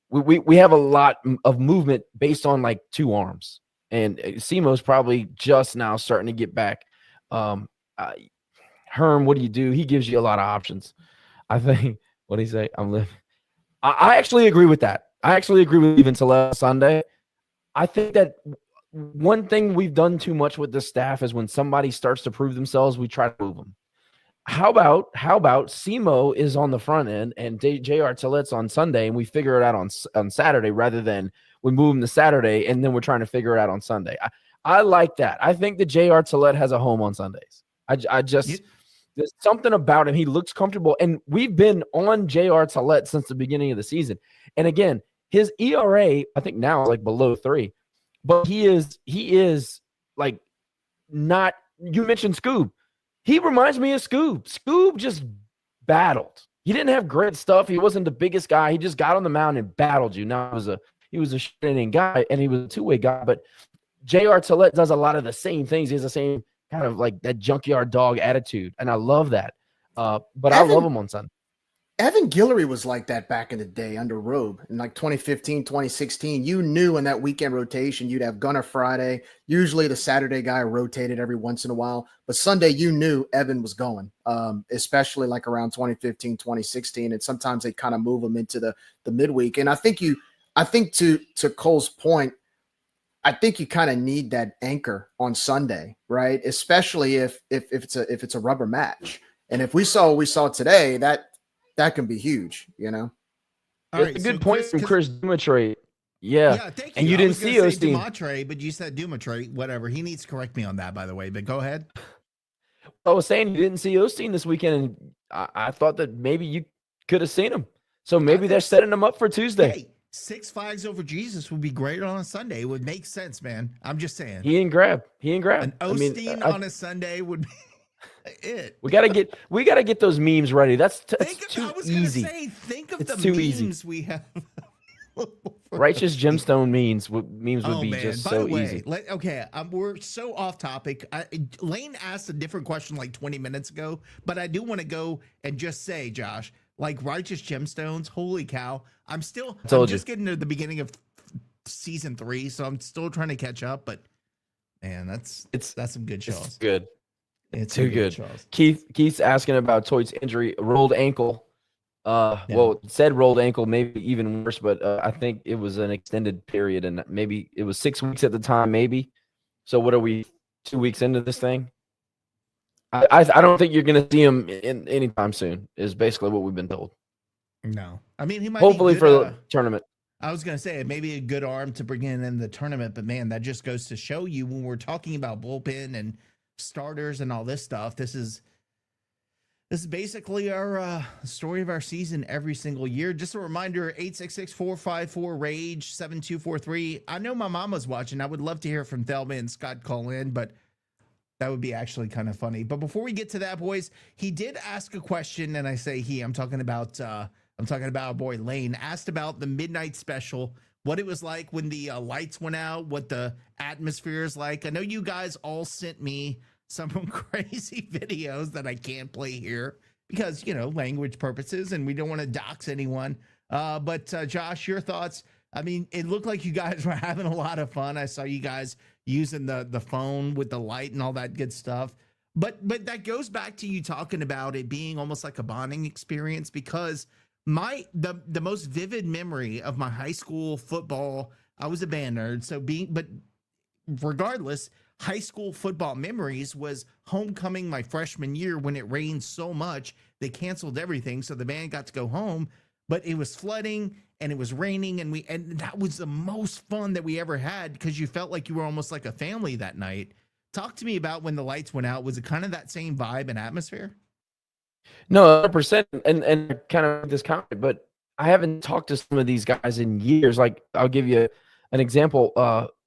We have a lot of movement based on like 2 arms. And Simo's probably just now starting to get back. Herm, what do you do? He gives you a lot of options. I think, what do you say? I'm living. I actually agree with that. I actually agree with even to Sunday. I think that one thing we've done too much with the staff is when somebody starts to prove themselves, we try to move them. How about Simo is on the front end and J.R. Tillett's on Sunday and we figure it out on Saturday rather than we move him to Saturday and then we're trying to figure it out on Sunday. I like that. I think that J.R. Tillett has a home on Sundays. There's something about him. He looks comfortable. And we've been on J.R. Tillett since the beginning of the season. And again, his ERA, I think now is like below 3. But he is like not – you mentioned Scoob. He reminds me of Scoob. Scoob just battled. He didn't have great stuff. He wasn't the biggest guy. He just got on the mound and battled you. Now he was a shit-inning guy, and he was a two-way guy. But J.R. Tillett does a lot of the same things. He has the same kind of like that junkyard dog attitude, and I love that. But I love him on Sunday. Evan Guillory was like that back in the day under Robe in like 2015, 2016. You knew in that weekend rotation, you'd have Gunnar Friday. Usually the Saturday guy rotated every once in a while, but Sunday you knew Evan was going, especially like around 2015, 2016. And sometimes they kind of move him into the midweek. And I think to Cole's point, I think you kind of need that anchor on Sunday, right? Especially if it's a rubber match. And if we saw what we saw today, that can be huge, you know. All right, a good point from Chris Dumatray. Yeah, thank you. And you didn't see Osteen. Dumatray, but you said Dumatray. Whatever. He needs to correct me on that, by the way. But go ahead. I was saying you didn't see Osteen this weekend, and I thought that maybe you could have seen him. So maybe they're setting him up for Tuesday. Hey, 6 flags over Jesus would be great on a Sunday. It would make sense, man. I'm just saying. He ain't grab. An Osteen on a Sunday would be it. We gotta get those memes ready. That's too easy. Think of it's the too memes easy. we have Righteous gemstone memes would be man. just By so the way, easy. we're so off topic. Lane asked a different question like 20 minutes ago, but I do want to go and just say, Josh, like righteous gemstones, holy cow. I'm just getting to the beginning of season 3, so I'm still trying to catch up, but man, that's some good shows. It's good. It's too good. Keith's asking about Toit's injury, rolled ankle. Well, it said rolled ankle, maybe even worse, but I think it was an extended period, and maybe it was 6 weeks at the time, maybe. So what are we, 2 weeks into this thing? I don't think you're going to see him anytime soon. Is basically what we've been told. No, I mean he might hopefully be good, for the tournament. I was going to say maybe a good arm to bring in the tournament, but man, that just goes to show you when we're talking about bullpen and starters and all this stuff. This is basically our story of our season every single year. Just a reminder, 866-454-RAGE 7243. I know my mama's watching. I would love to hear from Thelma and Scott call in, but that would be actually kind of funny. But before we get to that, boys, he did ask a question, and I say he, I'm talking about our boy Lane, asked about the midnight special, what it was like when the lights went out, what the atmosphere is like. I know you guys all sent me some crazy videos that I can't play here because, language purposes, and we don't want to dox anyone. But Josh, your thoughts? I mean, it looked like you guys were having a lot of fun. I saw you guys using the phone with the light and all that good stuff. But that goes back to you talking about it being almost like a bonding experience, because the most vivid memory of my high school football, I was a band nerd, but regardless, high school football memories was homecoming my freshman year when it rained so much they canceled everything, so the band got to go home, but it was flooding and it was raining, and that was the most fun that we ever had because you felt like you were almost like a family that night. Talk to me about when the lights went out. Was it kind of that same vibe and atmosphere? No, 100%. And kind of this comment, but I haven't talked to some of these guys in years. Like, I'll give you an example.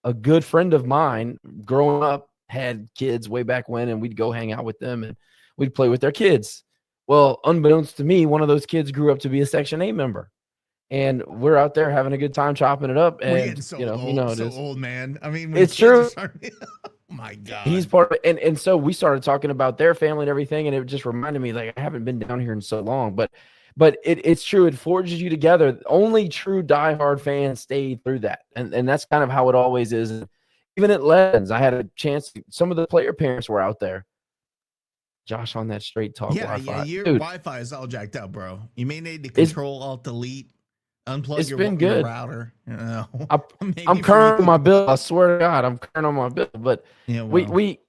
A good friend of mine growing up had kids way back when, and we'd go hang out with them and we'd play with their kids. Well, unbeknownst to me, one of those kids grew up to be a Section 8 member. And we're out there having a good time chopping it up. And, we're getting so old, man. I mean, it's true. Oh my God. He's part of it. And so we started talking about their family and everything. And it just reminded me, like, I haven't been down here in so long, but it's true. It forges you together. Only true diehard fans stay through that. And that's kind of how it always is. Even at Legends, I had a chance. Some of the player parents were out there. Josh on that straight talk Wi-Fi. Yeah, your Wi-Fi is all jacked up, bro. You may need to control alt delete. Unplug your router. I'm current on my bill. I swear to God, I'm current on my bill. But we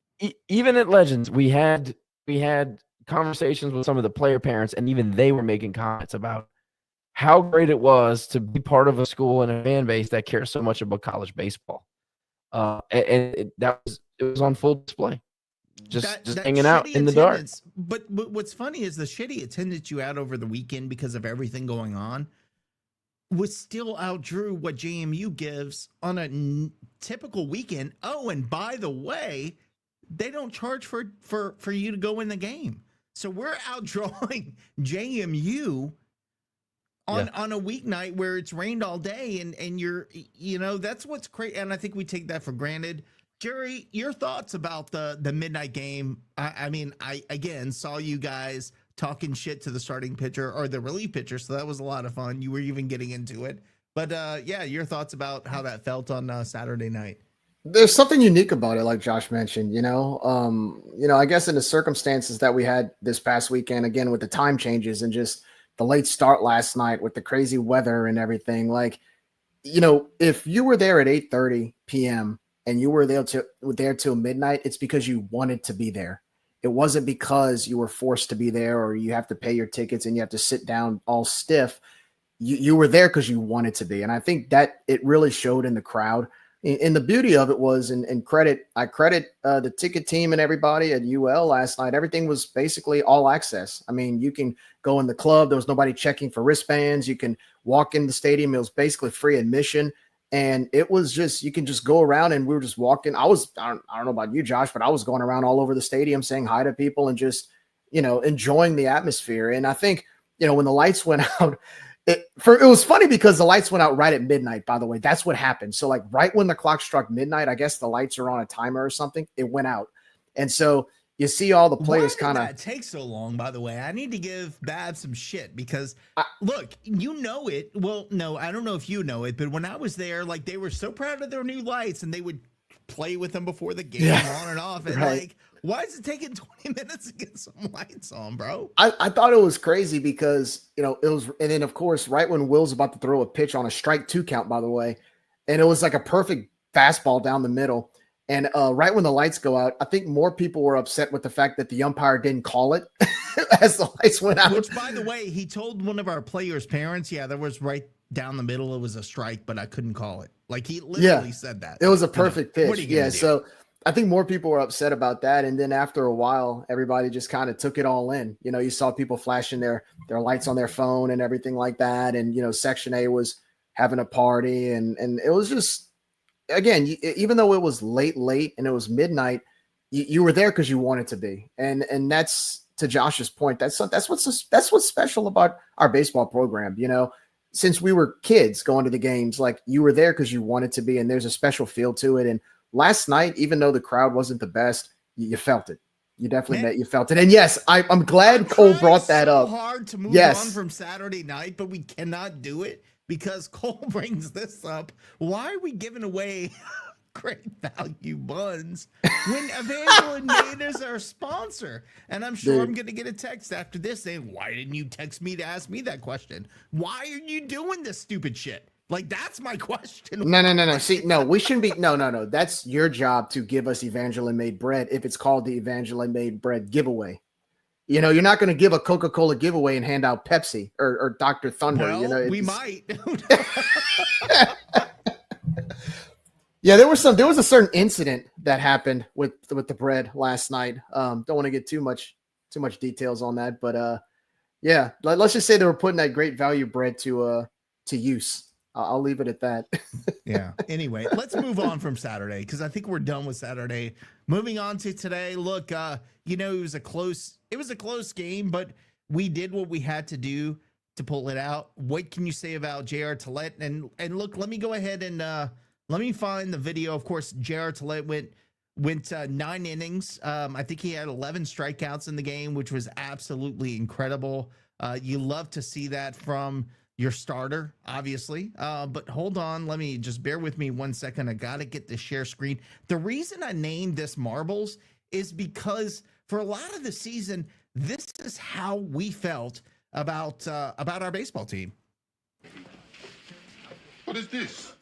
even at Legends, we had conversations with some of the player parents, and even they were making comments about how great it was to be part of a school and a fan base that cares so much about college baseball. It was on full display. Just hanging out in the dark. But what's funny is the shitty attendance you had over the weekend because of everything going on was still outdrew what JMU gives on a typical weekend. Oh, and by the way, they don't charge for you to go in the game. So we're outdrawing JMU on a weeknight where it's rained all day, and you're, that's what's great. And I think we take that for granted. Jerry, your thoughts about the midnight game? I mean, I again saw you guys talking shit to the starting pitcher or the relief pitcher, so that was a lot of fun. You were even getting into it, but your thoughts about how that felt on Saturday night. There's something unique about it, like Josh mentioned. I guess in the circumstances that we had this past weekend, again with the time changes and just the late start last night with the crazy weather and everything, like, if you were there at 8:30 p.m. and you were there till midnight, it's because you wanted to be there. It wasn't because you were forced to be there or you have to pay your tickets and you have to sit down all stiff. You were there because you wanted to be. And I think that it really showed in the crowd. And the beauty of it was, I credit the ticket team and everybody at UL last night. Everything was basically all access. I mean, you can go in the club. There was nobody checking for wristbands. You can walk in the stadium. It was basically free admission. And it was just, you can just go around, and we were just walking. I don't know about you, Josh, but I was going around all over the stadium saying hi to people and just, enjoying the atmosphere. And I think, when the lights went out, It was funny because the lights went out right at midnight, by the way. That's what happened. So like right when the clock struck midnight, I guess the lights are on a timer or something. It went out. And so you see all the players kind of take so long, by the way. I need to give Babs some shit because look, you know it. Well, no, I don't know if you know it, but when I was there, like they were so proud of their new lights and they would play with them before the game on and off. And like, why is it taking 20 minutes to get some lights on, bro? I thought it was crazy because, it was, and then of course, right when Will's about to throw a pitch on a strike 2 count, by the way, and it was like a perfect fastball down the middle. And right when the lights go out, I think more people were upset with the fact that the umpire didn't call it as the lights went out. Which, by the way, he told one of our players' parents, there was right down the middle. It was a strike, but I couldn't call it. Like he literally said that. It was a perfect pitch. What are you gonna do? So I think more people were upset about that. And then after a while, everybody just kind of took it all in. You saw people flashing their lights on their phone and everything like that. And, Section A was having a party and it was just, again, even though it was late and it was midnight, you were there because you wanted to be. And that's, to Josh's point, that's what's special about our baseball program. Since we were kids going to the games, like you were there because you wanted to be, and there's a special feel to it. And last night, even though the crowd wasn't the best, you felt it. You definitely you felt it. And yes, I'm glad Cole brought that up. Hard to move on from Saturday night, but we cannot do it because Cole brings this up. Why are we giving away great value buns when Evangeline Made is our sponsor? And I'm sure I'm going to get a text after this saying, why didn't you text me to ask me that question? Why are you doing this stupid shit? Like, that's my question. No. See, no, we shouldn't be. No. That's your job to give us Evangeline Made bread if it's called the Evangeline Made bread giveaway. You're not going to give a Coca-Cola giveaway and hand out Pepsi or Dr. Thunder. Well, we might. Yeah, there was a certain incident that happened with the bread last night. Don't want to get too much details on that, but yeah, let's just say they were putting that great value bread to use. I'll leave it at that. Yeah. Anyway, let's move on from Saturday because I think we're done with Saturday. Moving on to today. Look, it was a close game, but we did what we had to do to pull it out. What can you say about J.R. Tillett? And look, let me go ahead and let me find the video. Of course, J.R. Tillett went 9 innings. I think he had 11 strikeouts in the game, which was absolutely incredible. You love to see that from your starter, obviously. But hold on. Let me just bear with me 1 second. I got to get the share screen. The reason I named this Marbles is because for a lot of the season, this is how we felt about our baseball team. What is this?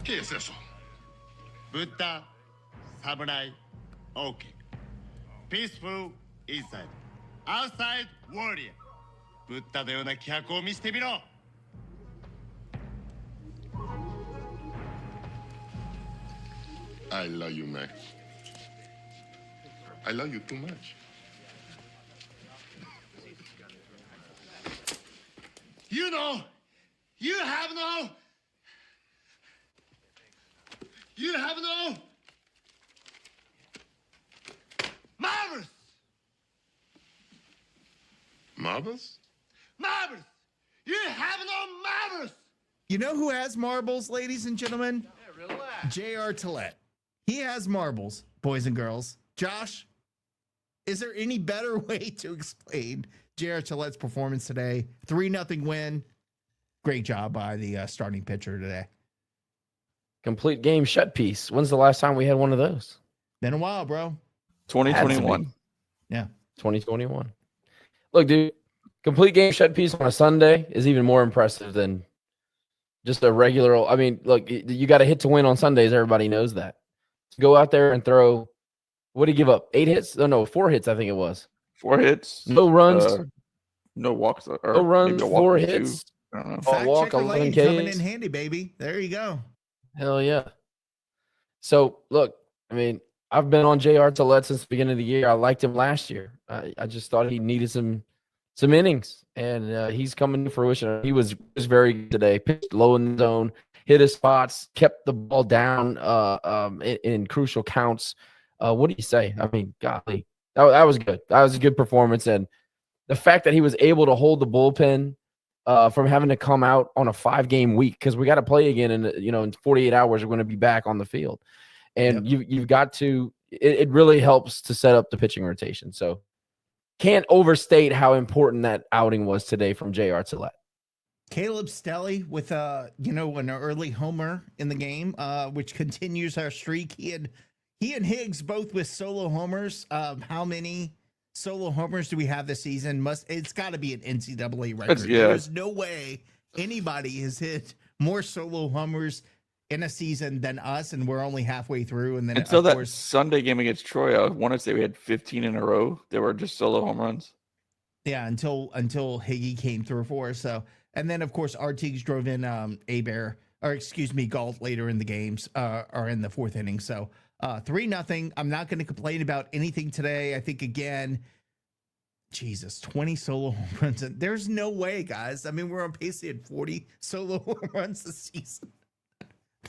¿Qué es eso? Buddha, samurai, okay. Peaceful inside. Outside, warrior. ブッダのような気迫を見せてみろ。I love you, Max. I love you too much. You know, you have no marbles. Marbles? Marbles. You have no marbles. You know who has marbles, ladies and gentlemen? Yeah, relax. J.R. Tillett. He has marbles, boys and girls. Josh, is there any better way to explain J.R. Tillett's performance today? 3-0 win. Great job by the starting pitcher today. Complete game shut piece. When's the last time we had one of those? Been a while, bro. 2021. Yeah. 2021. Look, dude, complete game shut piece on a Sunday is even more impressive than just a regular. I mean, look, you got to hit to win on Sundays. Everybody knows that. Go out there and throw. What did he give up? 8 hits? Oh, no, 4 hits, I think it was. 4 hits. No runs. No walks. Or no runs, 4 hits. I don't know. Fact walk, checker 11 Lane Ks. coming in handy, baby. There you go. Hell yeah. So, look, I mean, I've been on J.R. Tillett since the beginning of the year. I liked him last year. I just thought he needed some innings, and he's coming to fruition. He was very good today. Pitched low in the zone, hit his spots, kept the ball down in crucial counts. What do you say? I mean, golly, That was good. That was a good performance, and the fact that he was able to hold the bullpen from having to come out on a 5-game week, because we got to play again in 48 hours. We're going to be back on the field, and you've got to. It really helps to set up the pitching rotation. So can't overstate how important that outing was today from J.R. Tillett. Caleb Stelly with an early homer in the game, which continues our streak. He and Higgs both with solo homers. How many solo homers do we have this season? It's got to be an NCAA record. There's no way anybody has hit more solo homers in a season than us, and we're only halfway through. And then until that Sunday game against Troy, I want to say we had 15 in a row. They were just solo home runs. Yeah, until Higgy came through for us. So, and then of course Artigues drove in Galt later in the games, or in the 4th inning. So 3-0. I'm not going to complain about anything today. I think again, Jesus, 20 solo home runs. There's no way, guys. I mean, we're on pace to hit 40 solo home runs this season.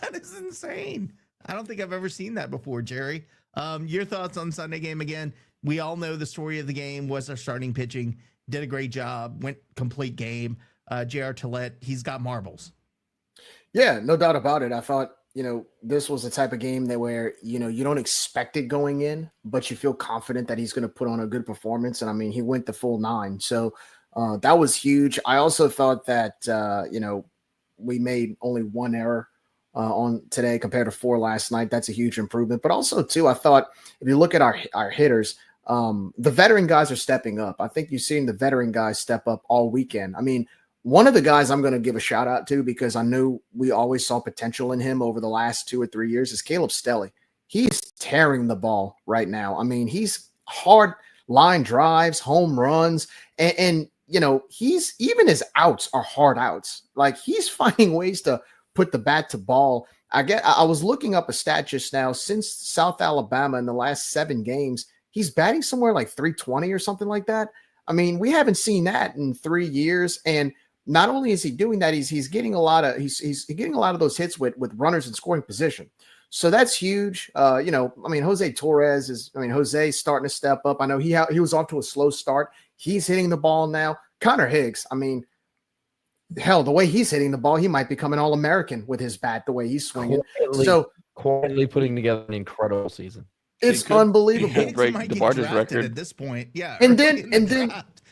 That is insane. I don't think I've ever seen that before, Jerry. Your thoughts on Sunday game again? We all know the story of the game was our starting pitching. Did a great job. Went complete game. J.R. Tillett, he's got marbles. Yeah, no doubt about it. I thought, this was the type of game that where, you don't expect it going in, but you feel confident that he's going to put on a good performance. And I mean, he went the full 9. So that was huge. I also thought that, we made only 1 error on today compared to 4 last night. That's a huge improvement. But also, too, I thought if you look at our hitters, the veteran guys are stepping up. I think you've seen the veteran guys step up all weekend. I mean, one of the guys I'm going to give a shout out to, because I knew we always saw potential in him over the last 2 or 3 years, is Caleb Stelly. He's tearing the ball right now. I mean, he's hard line drives, home runs, and he's even his outs are hard outs. Like, he's finding ways to put the bat to ball. I was looking up a stat just now. Since South Alabama in the last 7 games, he's batting somewhere like 320 or something like that. I mean, we haven't seen that in 3 years. And not only is he doing that, he's getting a lot of those hits with runners in scoring position. So that's huge. Jose Torres Jose's starting to step up. I know he was off to a slow start. He's hitting the ball now. Connor Higgs, I mean, hell, the way he's hitting the ball, he might become an All-American with his bat, the way he's swinging. Quietly putting together an incredible season. It's unbelievable. He could break DeBarge's record at this point. Yeah. And then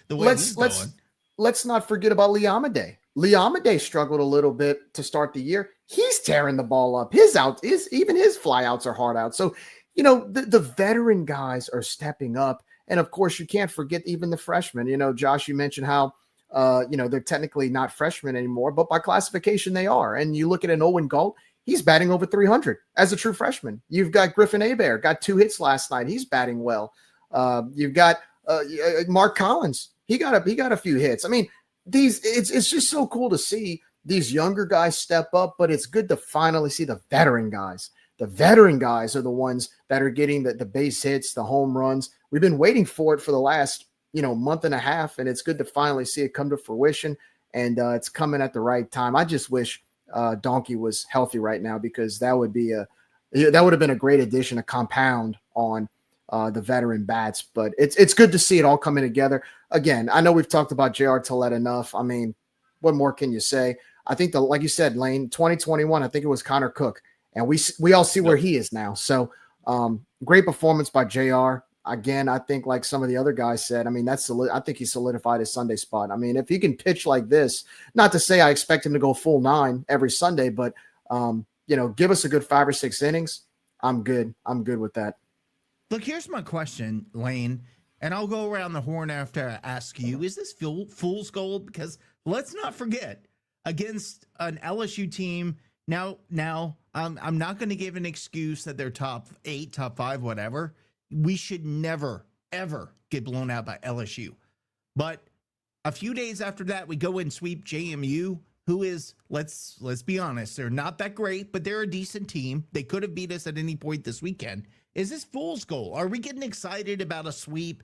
let's not forget about Lee Amadei. Lee Amadei struggled a little bit to start the year. He's tearing the ball up. Even his flyouts are hard out. So, the veteran guys are stepping up. And of course, you can't forget even the freshmen. Josh, you mentioned how they're technically not freshmen anymore, but by classification they are. And you look at an Owen Galt, he's batting over 300 as a true freshman. You've got Griffin Hebert, got 2 hits last night. He's batting well. You've got Mark Collins. He got a few hits. I mean, it's just so cool to see these younger guys step up, but it's good to finally see the veteran guys. The veteran guys are the ones that are getting the base hits, the home runs. We've been waiting for it for the last month and a half, and it's good to finally see it come to fruition, and it's coming at the right time. I just wish Donkey was healthy right now, because that would have been a great addition, a compound on the veteran bats. But it's good to see it all coming together. Again, I know we've talked about J.R. Tillett enough. I mean, what more can you say? I think like you said, Lane, 2021, I think it was Connor Cook, and we all see where he is now. So great performance by J.R. Again, I think like some of the other guys said, I mean, I think he solidified his Sunday spot. I mean, if he can pitch like this, not to say I expect him to go full 9 every Sunday, but, give us a good 5 or 6 innings. I'm good. I'm good with that. Look, here's my question, Lane, and I'll go around the horn after I ask you. Is this fool's gold? Because let's not forget, against an LSU team, now I'm not going to give an excuse that they're top 8, top 5, whatever. We should never, ever get blown out by LSU. But a few days after that, we go and sweep JMU, who is, let's be honest, they're not that great, but they're a decent team. They could have beat us at any point this weekend. Is this fool's gold? Are we getting excited about a sweep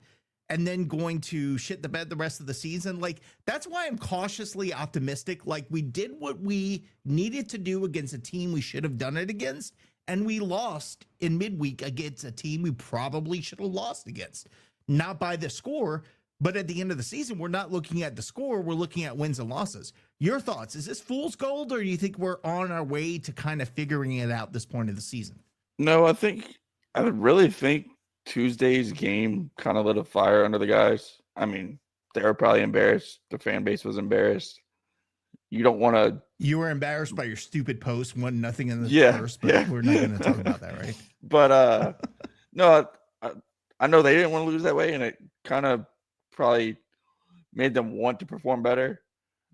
and then going to shit the bed the rest of the season? Like, that's why I'm cautiously optimistic. Like, we did what we needed to do against a team we should have done it against, and we lost in midweek against a team we probably should have lost against. not by the score, but at the end of the season, we're not looking at the score. We're looking at wins and losses. Your thoughts? Is this fool's gold, or do you think we're on our way to kind of figuring it out this point of the season? No, I really think Tuesday's game kind of lit a fire under the guys. I mean, they were probably embarrassed. The fan base was embarrassed. You don't want to. You were embarrassed by your stupid post, 1-0 in the first, but we're not going to talk about that, right? But no, I know they didn't want to lose that way, and it kind of probably made them want to perform better,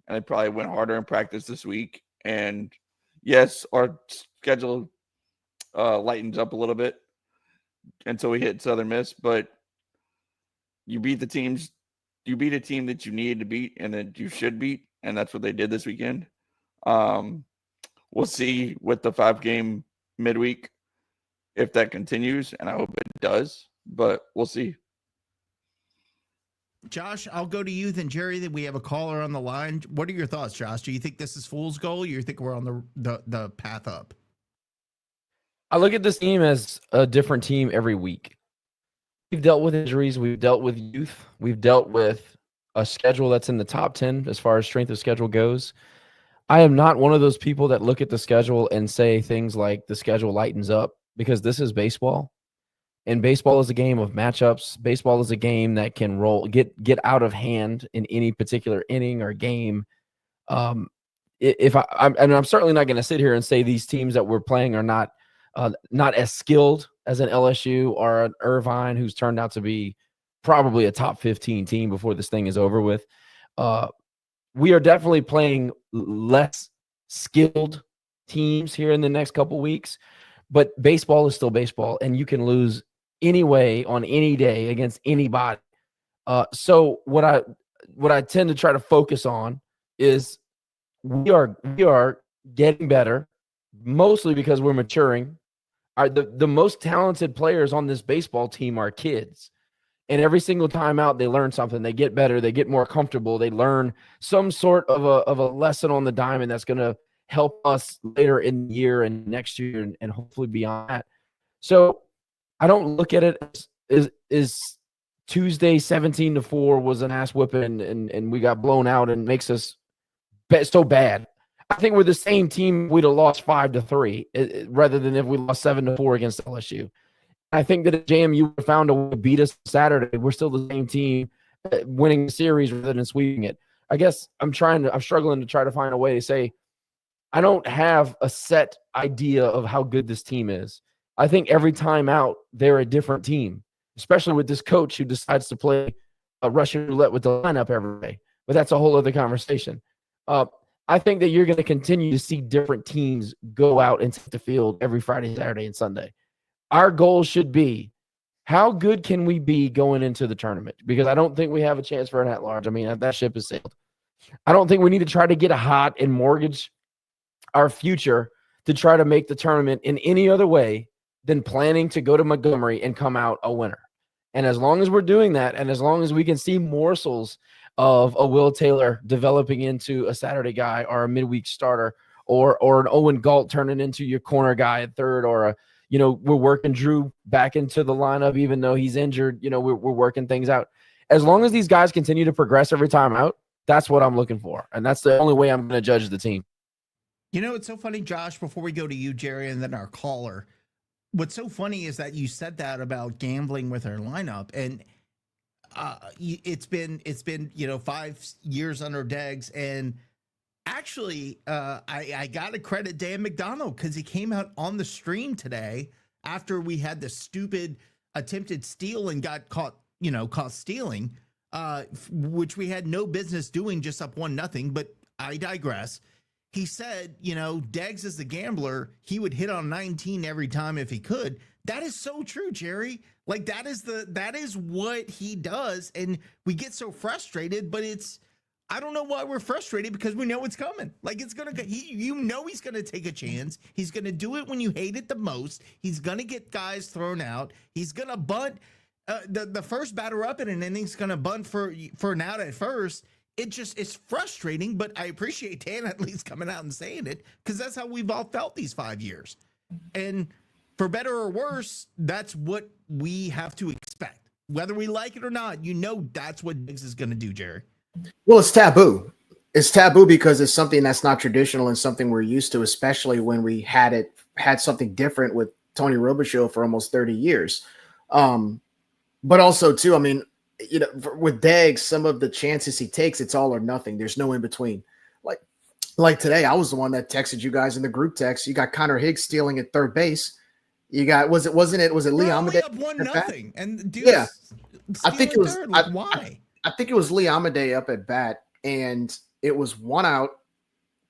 and they probably went harder in practice this week. And yes, our schedule lightens up a little bit until we hit Southern Miss, but you beat a team that you needed to beat and that you should beat, and that's what they did this weekend. We'll see with the 5-game midweek if that continues, and I hope it does, but we'll see. Josh, I'll go to you then, Jerry. That we have a caller on the line. What are your thoughts, Josh? Do you think this is fool's gold, or you think we're on the path up? I look at this team as a different team every week. We've dealt with injuries. We've dealt with youth. We've dealt with a schedule that's in the top 10 as far as strength of schedule goes. I am not one of those people that look at the schedule and say things like the schedule lightens up, because this is baseball. And baseball is a game of matchups. Baseball is a game that can get out of hand in any particular inning or game. I'm certainly not going to sit here and say these teams that we're playing are not as skilled as an LSU or an Irvine, who's turned out to be probably a top 15 team before this thing is over with. We are definitely playing less skilled teams here in the next couple weeks, but baseball is still baseball, and you can lose anyway on any day against anybody. So what I tend to try to focus on is we are getting better, mostly because we're maturing. The most talented players on this baseball team are kids. And every single time out, they learn something. They get better. They get more comfortable. They learn some sort of a lesson on the diamond that's going to help us later in the year and next year and hopefully beyond that. So I don't look at it as Tuesday 17-4 was an ass whipping and we got blown out and makes us so bad. I think we're the same team. We'd have lost 5-3 rather than if we lost 7-4 against LSU. I think that if JMU found a way to beat us Saturday, we're still the same team winning the series rather than sweeping it. I guess I'm struggling to try to find a way to say I don't have a set idea of how good this team is. I think every time out, they're a different team, especially with this coach who decides to play a Russian roulette with the lineup every day. But that's a whole other conversation. I think that you're going to continue to see different teams go out and take the field every Friday, Saturday, and Sunday. Our goal should be, how good can we be going into the tournament? Because I don't think we have a chance for an at-large. I mean, that ship has sailed. I don't think we need to try to get hot and mortgage our future to try to make the tournament in any other way than planning to go to Montgomery and come out a winner. And as long as we're doing that, and as long as we can see morsels of a Will Taylor developing into a Saturday guy or a midweek starter, or an Owen Galt turning into your corner guy at third, or we're working Drew back into the lineup, even though he's injured. We're working things out. As long as these guys continue to progress every time out, that's what I'm looking for. And that's the only way I'm going to judge the team. It's so funny, Josh, before we go to you, Jerry, and then our caller, what's so funny is that you said that about gambling with our lineup. And it's been 5 years under Deggs. And actually, I got to credit Dan McDonald, because he came out on the stream today after we had the stupid attempted steal and got caught stealing, which we had no business doing, just up 1-0. But I digress. He said, Deggs is the gambler. He would hit on 19 every time if he could. That is so true, Jerry. Like, that is what he does. And we get so frustrated, but I don't know why we're frustrated, because we know it's coming. Like, it's going to, he's going to take a chance. He's going to do it when you hate it the most. He's going to get guys thrown out. He's going to bunt. The first batter up in an inning's going to bunt for an out at first. It's frustrating, but I appreciate Dan at least coming out and saying it, because that's how we've all felt these 5 years. And for better or worse, that's what we have to expect. Whether we like it or not, you know that's what Diggs is going to do, Jerry. Well, it's taboo. It's taboo because it's something that's not traditional and something we're used to, especially when we had something different with Tony Robichaux for almost 30 years. But also, too, I mean, with Diggs, some of the chances he takes, it's all or nothing. There's no in between. Like today, I was the one that texted you guys in the group text. You got Connor Higgs stealing at third base. You got was it Lee Amadei up 1-0, and dude, yeah, I think it was. Why? I think it was Lee Amadei up at bat, and it was 1 out.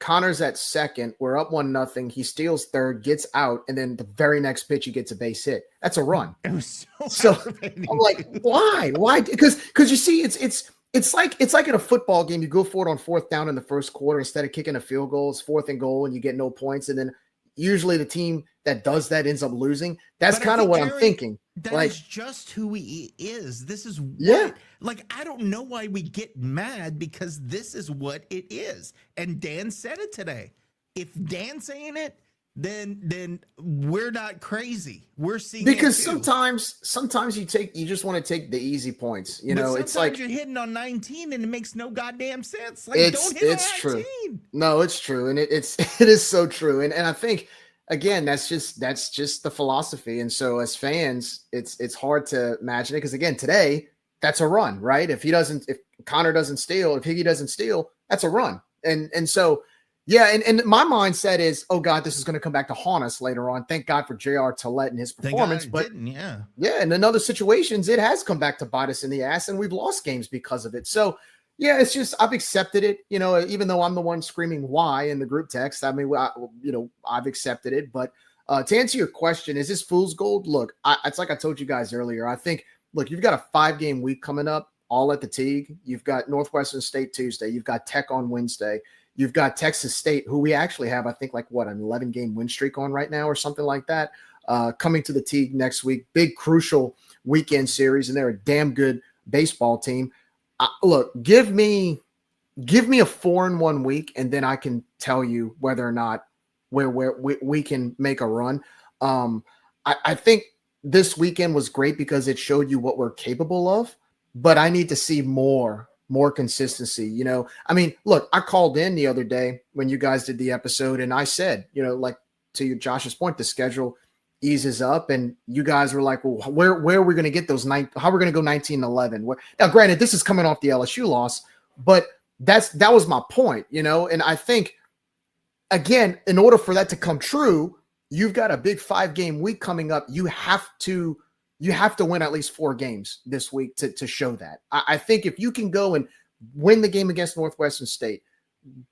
Connor's at second. We're up 1-0. He steals third, gets out, and then the very next pitch he gets a base hit. That's a run. It was so I'm like, why? Why? Because you see, it's like in a football game. You go for it on fourth down in the first quarter instead of kicking a field goal. It's 4th and goal, and you get no points. And then usually the team that does that ends up losing. That's kind of what I'm thinking. That's just who he is. This is I don't know why we get mad because this is what it is. And Dan said it today. If Dan's saying it, then we're not crazy. We're seeing because it too. sometimes you just want to take the easy points. It's like you're hitting on 19 and it makes no goddamn sense. Like it's don't hit on 19. True. No, it's true, and it is so true. And I think again that's just the philosophy. And so as fans, it's hard to imagine it because again today that's a run, right? If Connor doesn't steal, if Higgy doesn't steal, that's a run. And so. Yeah, and my mindset is, oh God, this is going to come back to haunt us later on. Thank God for J.R. Tillett and his performance, but in other situations, it has come back to bite us in the ass, and we've lost games because of it. So, yeah, it's just I've accepted it. Even though I'm the one screaming why in the group text, I mean, I've accepted it. But to answer your question, is this fool's gold? Look, it's like I told you guys earlier. I think, look, you've got a 5-game week coming up, all at the Teague. You've got Northwestern State Tuesday. You've got Tech on Wednesday. You've got Texas State, who we actually have, I think, an 11-game win streak on right now or something like that, coming to the Teague next week. Big, crucial weekend series, and they're a damn good baseball team. Look, give me a 4-1 week, and then I can tell you whether or not we can make a run. I think this weekend was great because it showed you what we're capable of, but I need to see more consistency. I mean, look, I called in the other day when you guys did the episode and I said, to Josh's point, the schedule eases up and you guys were like, well, where are we going to get those how are we going to go 19-11? Now, granted, this is coming off the LSU loss, but that was my point, and I think again, in order for that to come true, you've got a big 5-game week coming up. You have to win at least 4 games this week to show that. I think if you can go and win the game against Northwestern State,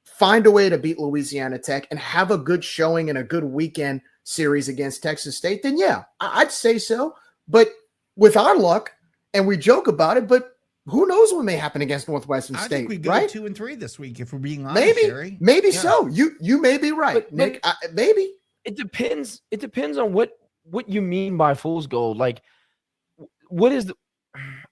find a way to beat Louisiana Tech, and have a good showing and a good weekend series against Texas State, then yeah, I'd say so. But with our luck, and we joke about it, but who knows what may happen against Northwestern State? I think we go right? 2-3 this week if we're being honest. Maybe so. You may be right, but Nick. Maybe it depends. It depends on what you mean by fool's gold. Like, what is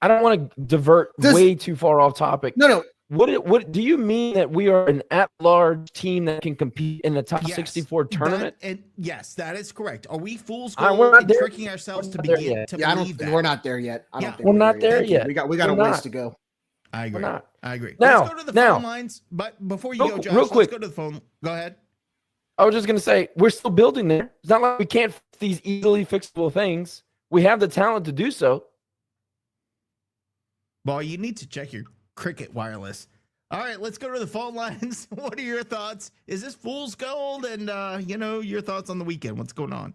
I don't want to divert way too far off topic. No. What do you mean that we are an at-large team that can compete in the top 64 tournament? Yes, that is correct. Are we fool's gold we're not tricking ourselves to believe that? We're not there yet. I don't think we're not there yet. We got a ways to go. I agree. I agree. Now, let's go to the phone lines. But before you go, Josh, let's go to the phone. Go ahead. I was just going to say, we're still building there. It's not like we can't fix these easily fixable things. We have the talent to do so. Well, you need to check your Cricket wireless. All right, let's go to the phone lines. What are your thoughts? Is this fool's gold? And, your thoughts on the weekend. What's going on?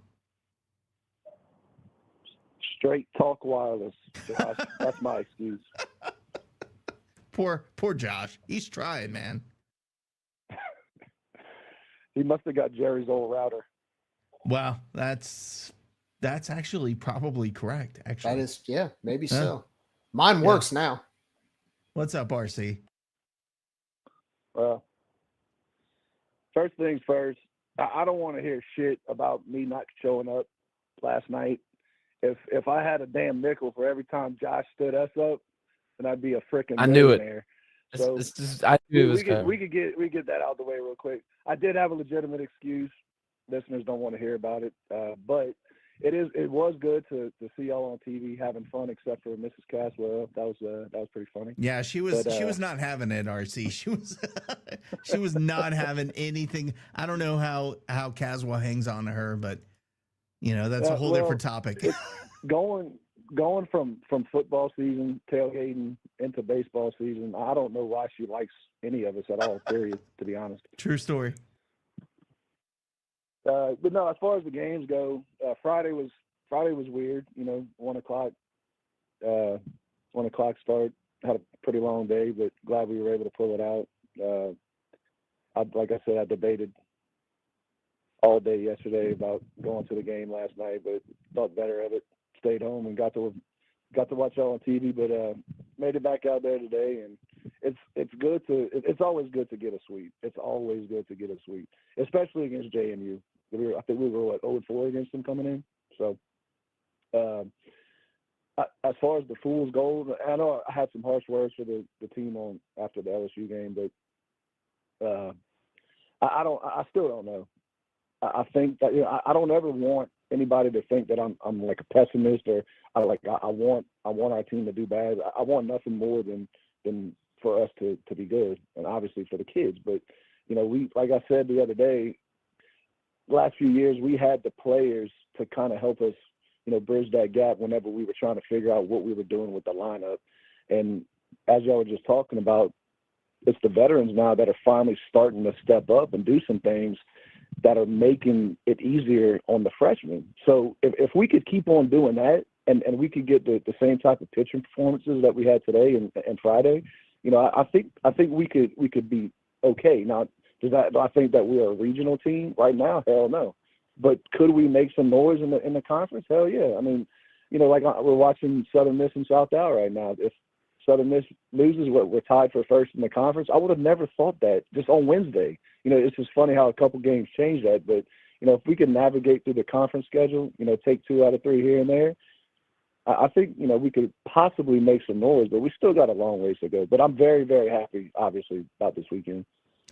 Straight talk wireless, Josh. That's my excuse. Poor Josh. He's trying, man. He must have got Jerry's old router. Well, that's actually probably correct. Actually, that is, maybe so. Mine works now. What's up, RC? Well, first things first, I don't want to hear shit about me not showing up last night. If I had a damn nickel for every time Josh stood us up, then I'd be a freaking millionaire. So I knew it was coming. We could get that out the way real quick. I did have a legitimate excuse. Listeners don't want to hear about it, but It was good to see y'all on TV having fun, except for Mrs. Caswell. That was pretty funny. Yeah, she was not having it, RC. She was not having anything. I don't know how Caswell hangs on to her, but that's a whole different topic. Going from football season tailgating into baseball season, I don't know why she likes any of us at all. Period. To be honest. True story. But no, as far as the games go, Friday was weird. 1:00 start. Had a pretty long day, but glad we were able to pull it out. Like I said, I debated all day yesterday about going to the game last night, but thought better of it. Stayed home and got to watch y'all on TV, but made it back out there today, and it's always good to get a sweep. It's always good to get a sweep, especially against JMU. I think we were 0-4 against them coming in. So, as far as the fool's gold, I know I had some harsh words for the team after the LSU game, but I still don't know. I think that I don't ever want anybody to think that I'm like a pessimist or I want our team to do bad. I want nothing more than for us to be good, and obviously for the kids. But we, like I said the other day, last few years we had the players to kind of help us, bridge that gap whenever we were trying to figure out what we were doing with the lineup. And as y'all were just talking about, it's the veterans now that are finally starting to step up and do some things that are making it easier on the freshmen. So if we could keep on doing that and we could get the same type of pitching performances that we had today and Friday, I think we could be okay. Now, do I think that we're a regional team right now? Hell no. But could we make some noise in the conference? Hell yeah. I mean, like we're watching Southern Miss and South Al right now. If Southern Miss loses, we're tied for first in the conference. I would have never thought that just on Wednesday. It's just funny how a couple games changed that. But, if we can navigate through the conference schedule, take 2 out of 3 here and there, I think, we could possibly make some noise, but we still got a long ways to go. But I'm very, very happy, obviously, about this weekend.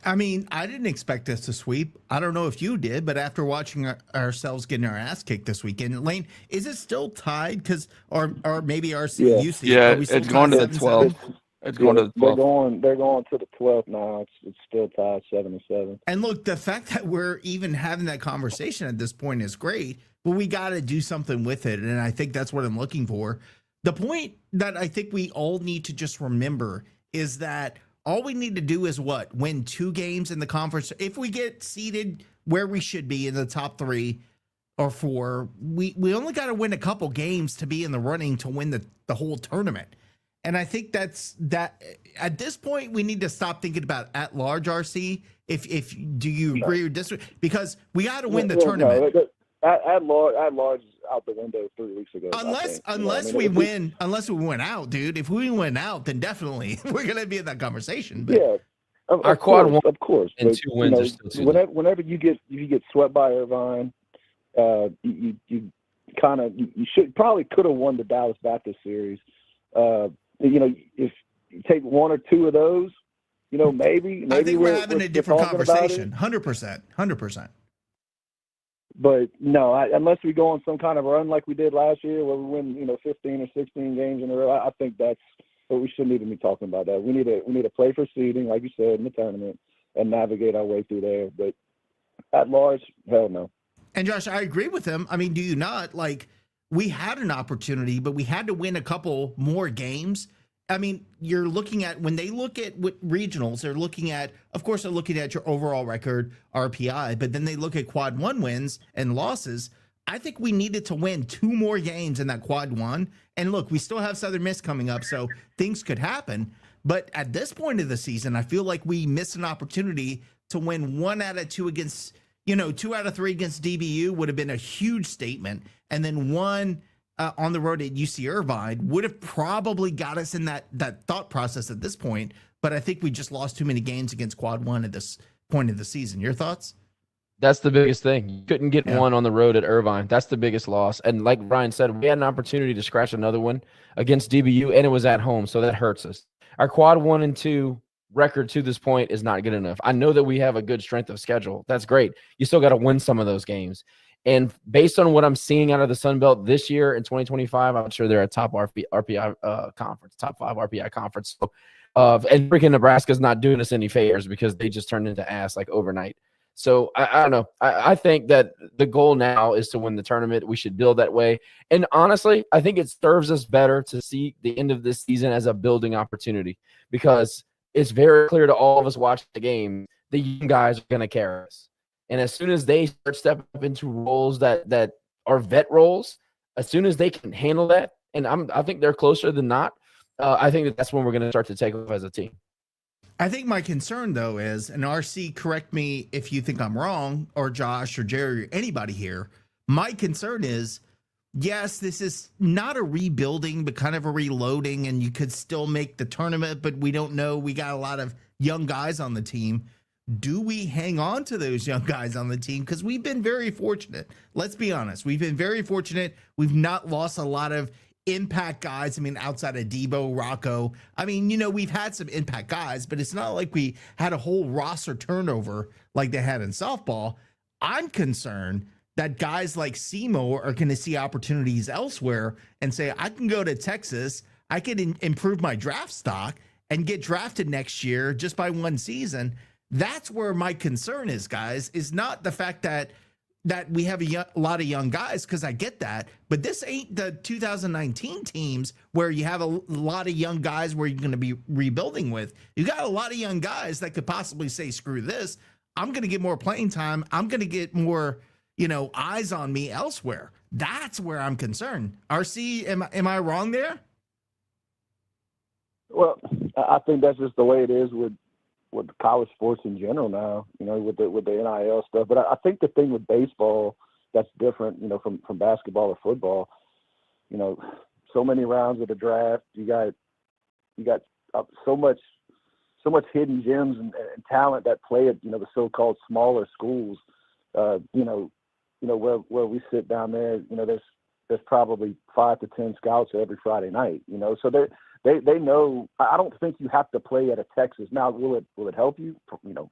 I mean, I didn't expect us to sweep. I don't know if you did, but after watching ourselves getting our ass kicked this weekend, Lane, is it still tied? Or maybe RCUC? Yeah, it's going to the 12th. It's going to the 12th. They're going to the 12th now. It's still tied 7-7. And look, the fact that we're even having that conversation at this point is great, but we got to do something with it. And I think that's what I'm looking for. The point that I think we all need to just remember is that all we need to do is what? Win 2 games in the conference. If we get seated where we should be in the top 3 or 4, we only got to win a couple games to be in the running to win the whole tournament. And I think that's that at this point we need to stop thinking about at large, RC. If do you agree or disagree? Because we got to win the tournament. No, at large out the window 3 weeks ago. Unless we win out, dude. If we win out, then definitely we're gonna be in that convencation. But yeah, our quad one, of course, and 2 wins are still 2. Whenever you get swept by Irvine, you could have won the Dallas Baptist series. If you take 1 or 2 of those, maybe I think we're having a different conversation. 100%. But no, unless we go on some kind of run like we did last year, where we win, 15 or 16 games in a row, I think that's what we shouldn't even be talking about. That we need to play for seeding, like you said, in the tournament, and navigate our way through there. But at large, hell no. And Josh, I agree with him. I mean, do you not? Like, we had an opportunity, but we had to win a couple more games. I mean, you're looking at, when they look at what regionals, they're looking at your overall record, RPI, but then they look at quad 1 wins and losses. I think we needed to win 2 more games in that quad 1. And look, we still have Southern Miss coming up, so things could happen. But at this point of the season, I feel like we missed an opportunity to win 1 out of 2 against, 2 out of 3 against DBU would have been a huge statement. And then 1 on the road at UC Irvine would have probably got us in that thought process at this point. But I think we just lost too many games against quad 1 at this point of the season. Your thoughts? That's the biggest thing. You couldn't get 1 on the road at Irvine. That's the biggest loss. And like Ryan said, we had an opportunity to scratch another one against DBU, and it was at home, so that hurts us. Our quad 1 and 2 record to this point is not good enough. I know that we have a good strength of schedule. That's great. You still got to win some of those games. And based on what I'm seeing out of the Sun Belt this year in 2025, I'm sure they're a top RPI conference, top 5 RPI conference. So, and freaking Nebraska's not doing us any favors because they just turned into ass like overnight. So I don't know. I think that the goal now is to win the tournament. We should build that way. And honestly, I think it serves us better to see the end of this season as a building opportunity because it's very clear to all of us watching the game, the young guys are going to carry us. And as soon as they start stepping up into roles that are vet roles, as soon as they can handle that, and I think they're closer than not, I think that's when we're going to start to take off as a team. I think my concern, though, is, and RC, correct me if you think I'm wrong, or Josh or Jerry or anybody here, my concern is, yes, this is not a rebuilding, but kind of a reloading, and you could still make the tournament, but we don't know. We got a lot of young guys on the team. Do we hang on to those young guys on the team? Because we've been very fortunate. Let's be honest. We've been very fortunate. We've not lost a lot of impact guys. I mean, outside of Debo, Rocco. I mean, we've had some impact guys, but it's not like we had a whole roster turnover like they had in softball. I'm concerned that guys like Simo are going to see opportunities elsewhere and say, I can go to Texas. I can improve my draft stock and get drafted next year just by one season. That's where my concern is, guys, is not the fact that we have a lot of young guys, because I get that, but this ain't the 2019 teams where you have a lot of young guys where you're going to be rebuilding with. You got a lot of young guys that could possibly say, screw this. I'm going to get more playing time. I'm going to get more, eyes on me elsewhere. That's where I'm concerned. RC, am I wrong there? Well, I think that's just the way it is with college sports in general now, with the NIL stuff. But I think the thing with baseball that's different, from basketball or football, so many rounds of the draft, you got so much hidden gems and talent that play at, the so-called smaller schools, where we sit down there, there's probably 5 to 10 scouts every Friday night, so they know. I don't think you have to play at a Texas. Now, will it help you?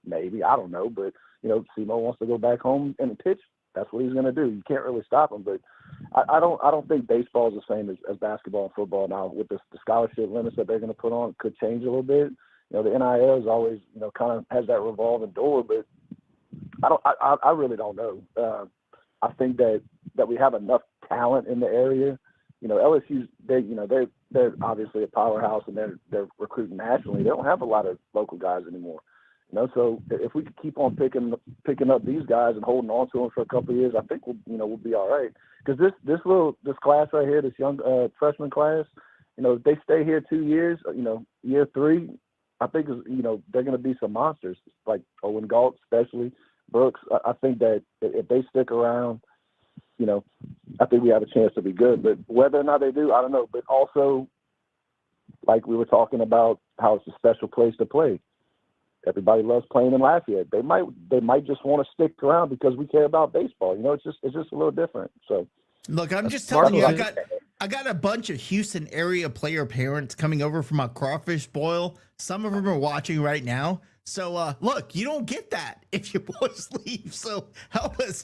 Maybe. I don't know. But, Simo wants to go back home and pitch. That's what he's going to do. You can't really stop him. But I don't think baseball is the same as basketball and football now. With the scholarship limits that they're going to put on, it could change a little bit. The NIL is always, kind of has that revolving door. But I really don't know. I think that we have enough talent in the area. LSU's they're obviously a powerhouse and they're recruiting nationally. They don't have a lot of local guys anymore. So if we could keep on picking up these guys and holding on to them for a couple of years, I think we'll be all right. Because this class right here, this young freshman class, if they stay here 2 years, year 3, I think they're going to be some monsters like Owen Galt, especially Brooks. I think that if they stick around, I think we have a chance to be good. But whether or not they do, I don't know. But also, like we were talking about, how it's a special place to play. Everybody loves playing in Lafayette. They might just want to stick around because we care about baseball. It's just a little different. So, look, I'm just telling you, I got a bunch of Houston area player parents coming over from a crawfish boil. Some of them are watching right now. So, look, you don't get that if your boys leave. So help us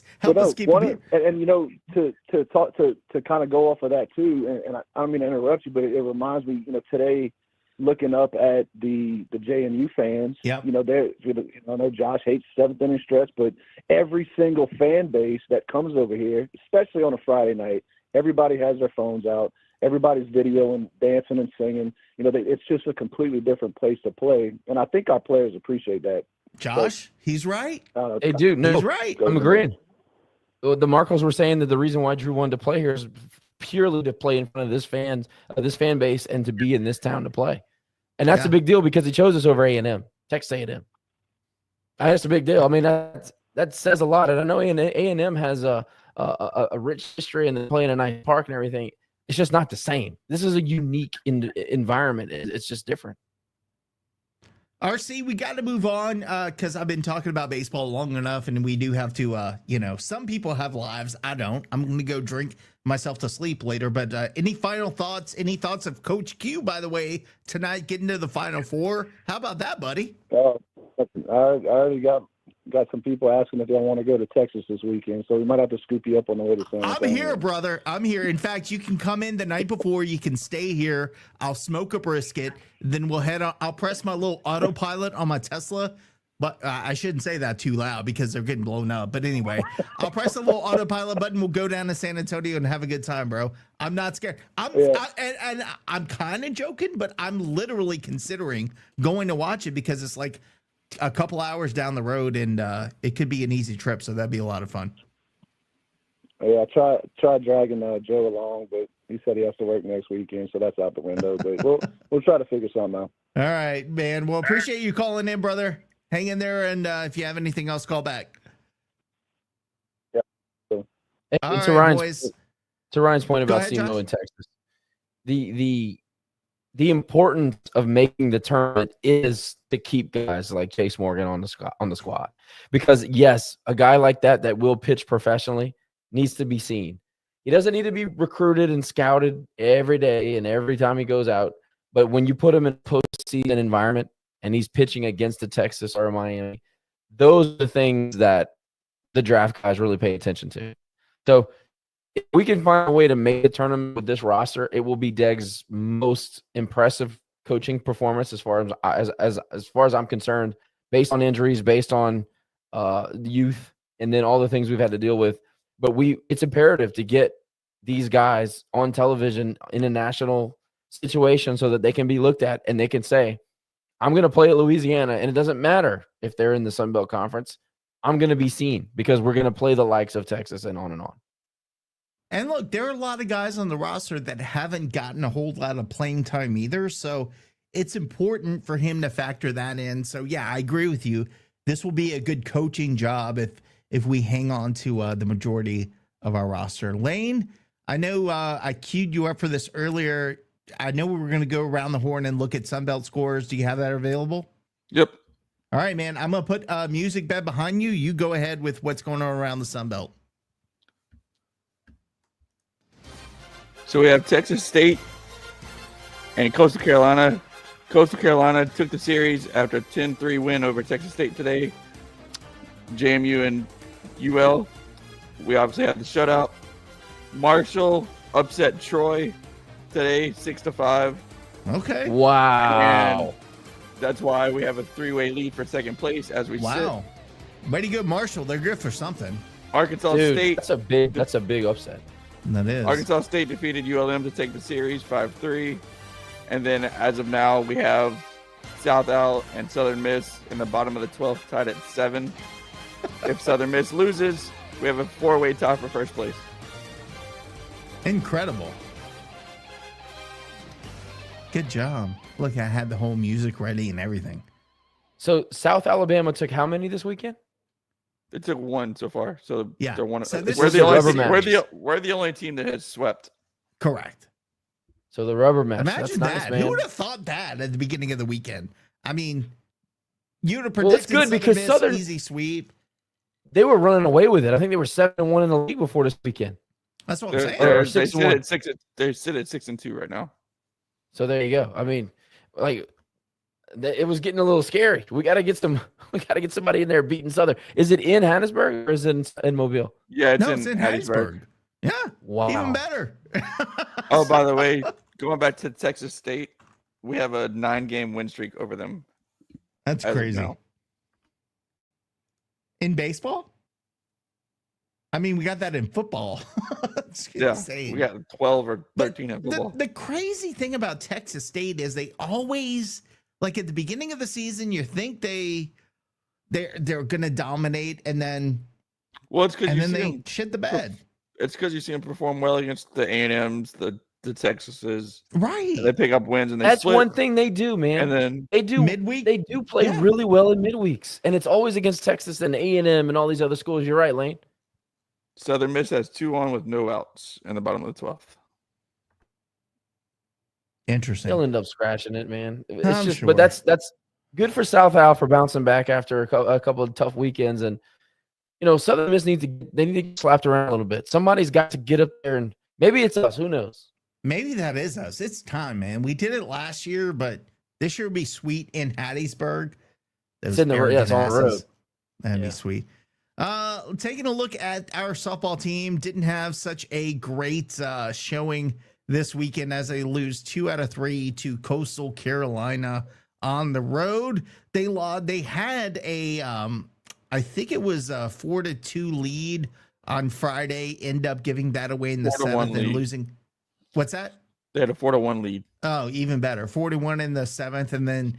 keep it. And to talk to kind of go off of that too. And I don't mean to interrupt you, but it reminds me, today, looking up at the JMU fans. Yeah. I know Josh hates 7th inning stretch, but every single fan base that comes over here, especially on a Friday night, everybody has their phones out. Everybody's videoing, dancing, and singing. It's just a completely different place to play, and I think our players appreciate that. Josh, he's right. Hey, dude, no, he's right. I'm agreeing. The Marcos were saying that the reason why Drew wanted to play here is purely to play in front of this fan base, and to be in this town to play, and that's a big deal because he chose us over A&M, Texas A&M. That's a big deal. I mean, that says a lot, and I know A&M has a rich history and playing a nice park and everything. It's just not the same. This is a unique environment. It's just different. RC, we got to move on because I've been talking about baseball long enough, and we do have to, some people have lives. I don't. I'm going to go drink myself to sleep later. But any final thoughts? Any thoughts of Coach Q, by the way, tonight getting to the Final Four? How about that, buddy? I already got got some people asking if they want to go to Texas this weekend, so we might have to scoop you up on the way to San Antonio. I'm here, brother. I'm here. In fact, you can come in the night before. You can stay here. I'll smoke a brisket. Then we'll head on. I'll press my little autopilot on my Tesla. But I shouldn't say that too loud because they're getting blown up. But anyway, I'll press a little autopilot button. We'll go down to San Antonio and have a good time, bro. I'm not scared. And I'm kind of joking, but I'm literally considering going to watch it because it's like a couple hours down the road, and it could be an easy trip. So that'd be a lot of fun. Yeah, I tried dragging Joe along, but he said he has to work next weekend, so that's out the window. But we'll try to figure something out. All right, man. Well, appreciate you calling in, brother. Hang in there, and if you have anything else, call back. Yeah. All to right, Ryan's boys. to Ryan's point Go about ahead, SEMO Josh. in Texas, the importance of making the tournament is to keep guys like Chase Morgan on the squad, because yes, a guy like that will pitch professionally needs to be seen. He doesn't need to be recruited and scouted every day and every time he goes out, but when you put him in a postseason environment and he's pitching against the Texas or Miami, those are the things that the draft guys really pay attention to. So if we can find a way to make the tournament with this roster, it will be Deg's most impressive coaching performance as far as I'm concerned, based on injuries, based on youth, and then all the things we've had to deal with. But it's imperative to get these guys on television in a national situation so that they can be looked at and they can say, I'm going to play at Louisiana, and it doesn't matter if they're in the Sun Belt Conference. I'm going to be seen because we're going to play the likes of Texas and on and on. And look, there are a lot of guys on the roster that haven't gotten a whole lot of playing time either. So it's important for him to factor that in. So, yeah, I agree with you. This will be a good coaching job if we hang on to the majority of our roster. Lane, I know I queued you up for this earlier. I know we were going to go around the horn and look at Sunbelt scores. Do you have that available? Yep. All right, man. I'm going to put a music bed behind you. You go ahead with what's going on around the Sunbelt. So we have Texas State and Coastal Carolina. Coastal Carolina took the series after a 10-3 win over Texas State today. JMU and UL. We obviously had the shutout. Marshall upset Troy today, 6-5. Okay. Wow. And that's why we have a 3-way lead for second place as we Wow. Mighty good, Marshall. They're good for something. Arkansas Dude, State. That's a big upset. That is. Arkansas State defeated ULM to take the series 5-3. And then as of now, we have South Al and Southern Miss in the bottom of the 12th tied at 7. If Southern Miss loses, we have a 4-way tie for first place. Incredible. Good job. Look, I had the whole music ready and everything. So South Alabama took how many this weekend? They took one so far. So Yeah. they're one. So this we're is the the only rubber team, match. we're the only team that has swept. Correct. So the rubber match. Imagine That's that. nice, man. Who would have thought that at the beginning of the weekend? I mean, you would have Well, it's predicted good because Miss, Southern- easy sweep. They were running away with it. I think they were 7-1 in the league before this weekend. That's what I'm saying. Or They 6-1. sit at 6-2 right now. So there you go. I mean, like, it was getting a little scary. We got to get some. We got to get somebody in there beating Southern. Is it in Hannesburg or is it in Mobile? Yeah, it's in Hattiesburg. Yeah. Wow. Even better. Oh, by the way, going back to Texas State, we have a 9-game win streak over them. That's as of crazy. now. In baseball? I mean, we got that in football. It's Yeah, insane. we got 12 or 13 in football. The crazy thing about Texas State is they always, like at the beginning of the season, you think they're gonna dominate, and then Well, it's because and you then see they them. shit the bed. It's because you see them perform well against the A&Ms, the Texases. Right. And they pick up wins and they That's split. one thing they do, man. And then they do midweek. They do play Yeah. really well in midweeks, and it's always against Texas and A&M and all these other schools. You're right, Lane. Southern Miss has 2 on with no outs in the bottom of the 12th. Interesting. They'll end up scratching it, man. It's I'm just, sure. but that's good for South Al for bouncing back after a couple of tough weekends, and Southern Miss need to get slapped around a little bit. Somebody's got to get up there, and maybe it's us. Who knows? Maybe that is us. It's time, man. We did it last year, but this year will be sweet in Hattiesburg. It's in the it's on the road. That'd be sweet. Taking a look at our softball team, didn't have such a great showing this weekend as they lose 2 out of 3 to Coastal Carolina on the road. They had a, I think it was a 4-2 lead on Friday, end up giving that away in the 7th and losing. What's that? They had a 4-1 lead. Oh, even better. 4-1 in the 7th, and then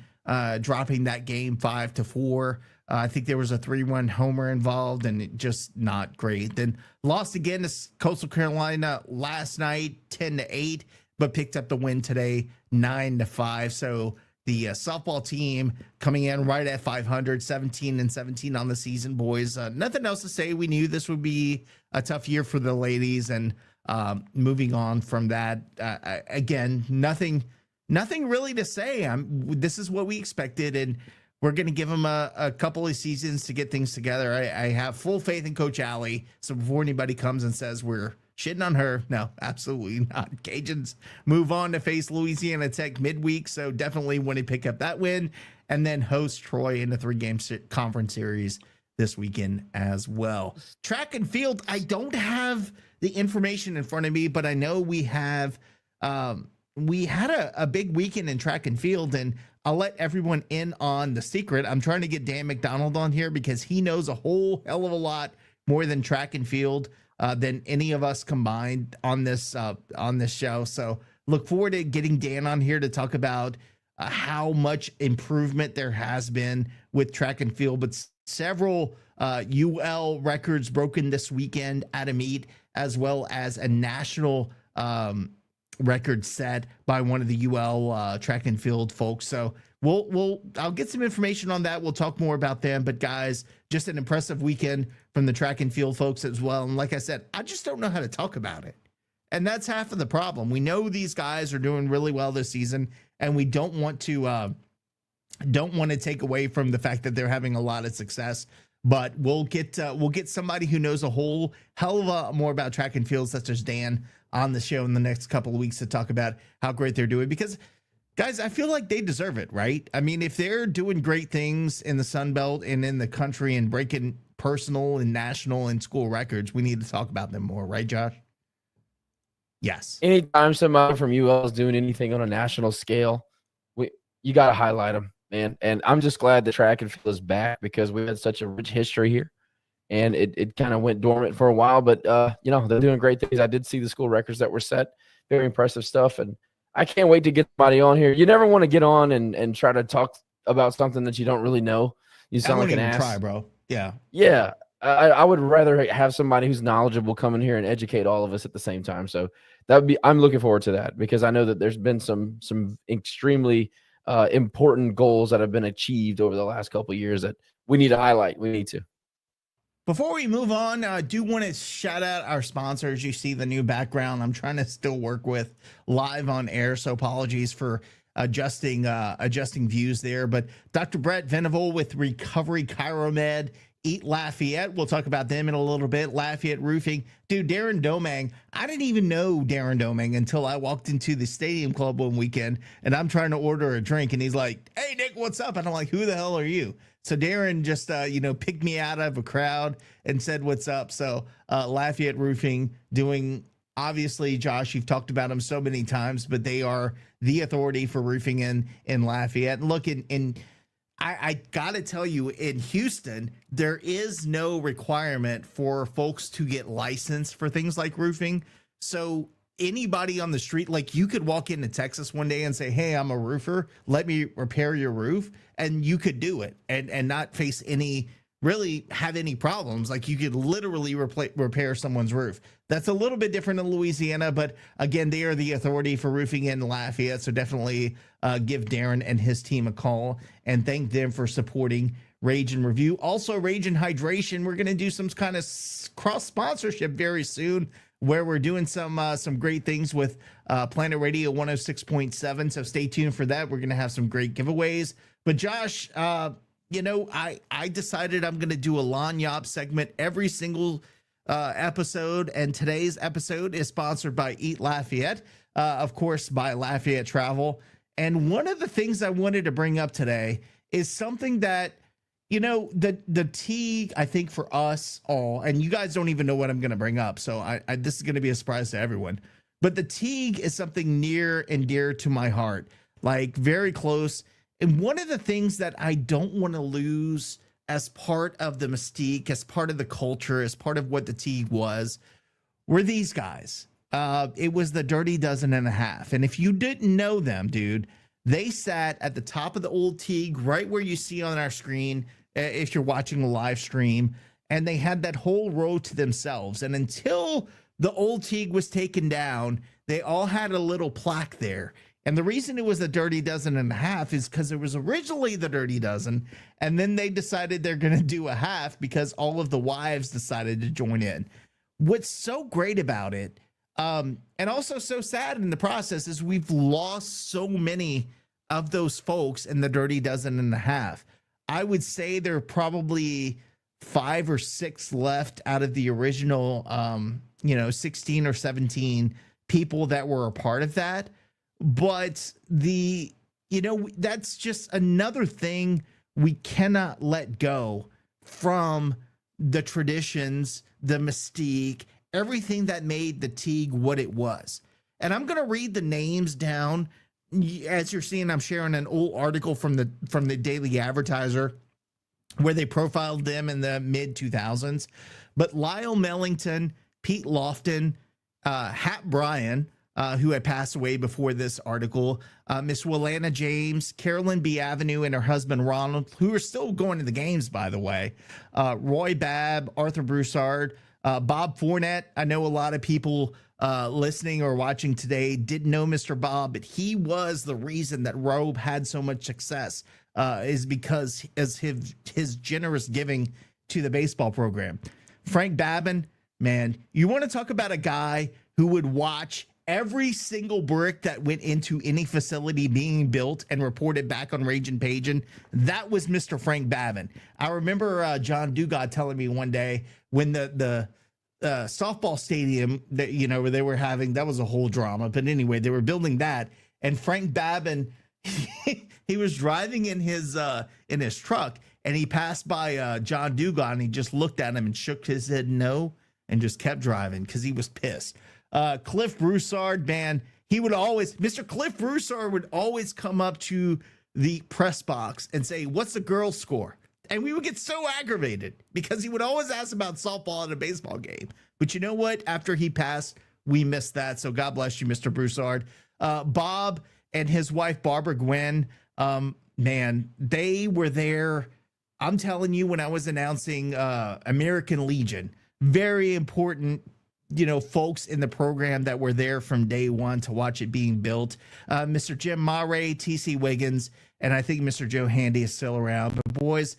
dropping that game 5-4. I think there was a 3-1 homer involved, and it just not great. Then lost again to Coastal Carolina last night, 10-8, but picked up the win today, 9-5. So the softball team coming in right at 500, 17-17 on the season, boys. Nothing else to say. We knew this would be a tough year for the ladies, and moving on from that, again, nothing really to say. This is what we expected, and we're going to give them a couple of seasons to get things together. I have full faith in Coach Allie. So before anybody comes and says we're shitting on her, no, absolutely not. Cajuns move on to face Louisiana Tech midweek, so definitely want to pick up that win, and then host Troy in the 3-game conference series this weekend as well. Track and field, I don't have the information in front of me, but I know we have we had a big weekend in track and field, and I'll let everyone in on the secret. I'm trying to get Dan McDonald on here because he knows a whole hell of a lot more than track and field than any of us combined on this show. So look forward to getting Dan on here to talk about how much improvement there has been with track and field, but several UL records broken this weekend at a meet, as well as a national record set by one of the UL track and field folks. So I'll get some information on that. We'll talk more about them, but guys, just an impressive weekend from the track and field folks as well. And like I said, I just don't know how to talk about it. And that's half of the problem. We know these guys are doing really well this season, and we don't want to take away from the fact that they're having a lot of success. But we'll get somebody who knows a whole hell of a lot more about track and field, such as Dan, on the show in the next couple of weeks to talk about how great they're doing. Because, guys, I feel like they deserve it, right? I mean, if they're doing great things in the Sun Belt and in the country and breaking personal and national and school records, we need to talk about them more, right, Josh? Yes. Anytime somebody from UL is doing anything on a national scale, you got to highlight them, man. And I'm just glad the track and field is back because we had such a rich history here. And it kind of went dormant for a while, but, they're doing great things. I did see the school records that were set. Very impressive stuff. And I can't wait to get somebody on here. You never want to get on and try to talk about something that you don't really know. You sound like an ass. Try, bro. Yeah. Yeah. I would rather have somebody who's knowledgeable come in here and educate all of us at the same time. So I'm looking forward to that because I know that there's been some extremely important goals that have been achieved over the last couple of years that we need to highlight. We need to. Before we move on, I do want to shout out our sponsors. You see the new background. I'm trying to still work with live on air, so apologies for adjusting views there. But Dr. Brett Venable with Recovery Chiromed, Eat Lafayette. We'll talk about them in a little bit. Lafayette Roofing. Dude, Darren Domang. I didn't even know Darren Domang until I walked into the Stadium Club one weekend, and I'm trying to order a drink, and he's like, "Hey, Nick, what's up?" And I'm like, "Who the hell are you?" So Darren just, picked me out of a crowd and said, "What's up?" So Lafayette Roofing doing, obviously, Josh, you've talked about them so many times, but they are the authority for roofing in Lafayette. And look, I got to tell you, in Houston, there is no requirement for folks to get licensed for things like roofing. So anybody on the street, like you could walk into Texas one day and say, "Hey, I'm a roofer. Let me repair your roof." And you could do it and not face have any problems. Like you could literally repair someone's roof. That's a little bit different in Louisiana, but again, they are the authority for roofing in Lafayette. So definitely give Darren and his team a call and thank them for supporting Rage and Review. Also, Rage and Hydration. We're going to do some kind of cross sponsorship very soon, where we're doing some great things with Planet Radio 106.7. So stay tuned for that. We're going to have some great giveaways. But Josh, I decided I'm going to do a Lanyap segment every single episode. And today's episode is sponsored by Eat Lafayette, of course, by Lafayette Travel. And one of the things I wanted to bring up today is something that, the Teague, I think for us all, and you guys don't even know what I'm going to bring up, so I this is going to be a surprise to everyone. But the Teague is something near and dear to my heart, like very close. And one of the things that I don't want to lose as part of the mystique, as part of the culture, as part of what the Teague was, were these guys. It was the Dirty Dozen and a Half. And if you didn't know them, dude, they sat at the top of the old Teague, right where you see on our screen, if you're watching a live stream, and they had that whole row to themselves. And until the old Teague was taken down, they all had a little plaque there. And the reason it was the Dirty Dozen and a Half is because it was originally the Dirty Dozen, and then they decided they're going to do a half because all of the wives decided to join in. What's so great about it, and also so sad in the process, is we've lost so many of those folks in the Dirty Dozen and a Half. I would say there are probably 5 or 6 left out of the original, 16 or 17 people that were a part of that. But that's just another thing we cannot let go from the traditions, the mystique, everything that made the Teague what it was. And I'm going to read the names down. As you're seeing, I'm sharing an old article from the Daily Advertiser where they profiled them in the mid 2000s. But Lyle Mellington, Pete Lofton, Hap Bryan, who had passed away before this article, Miss Willana James, Carolyn B. Avenue and her husband Ronald, who are still going to the games, by the way, Roy Babb, Arthur Broussard, Bob Fournette. I know a lot of people listening or watching today didn't know Mr. Bob, but he was the reason that Robe had so much success, is because as his generous giving to the baseball program. Frank Babin, man, you want to talk about a guy who would watch every single brick that went into any facility being built and reported back on Ragin' Pagin. That was Mr. Frank Babin. I remember John Dugard telling me one day when the softball stadium that, where they were having, that was a whole drama. But anyway, they were building that. And Frank Babin, he was driving in his truck and he passed by John Dugard and he just looked at him and shook his head no and just kept driving because he was pissed. Cliff Broussard, man, Mr. Cliff Broussard would always come up to the press box and say, "What's the girls' score?" And we would get so aggravated because he would always ask about softball at a baseball game. But you know what? After he passed, we missed that. So God bless you, Mr. Broussard. Bob and his wife, Barbara Gwen, man, they were there. I'm telling you, when I was announcing American Legion, very important, folks in the program that were there from day one to watch it being built. Mr. Jim Murray, TC Wiggins, and I think Mr. Joe Handy is still around. But boys,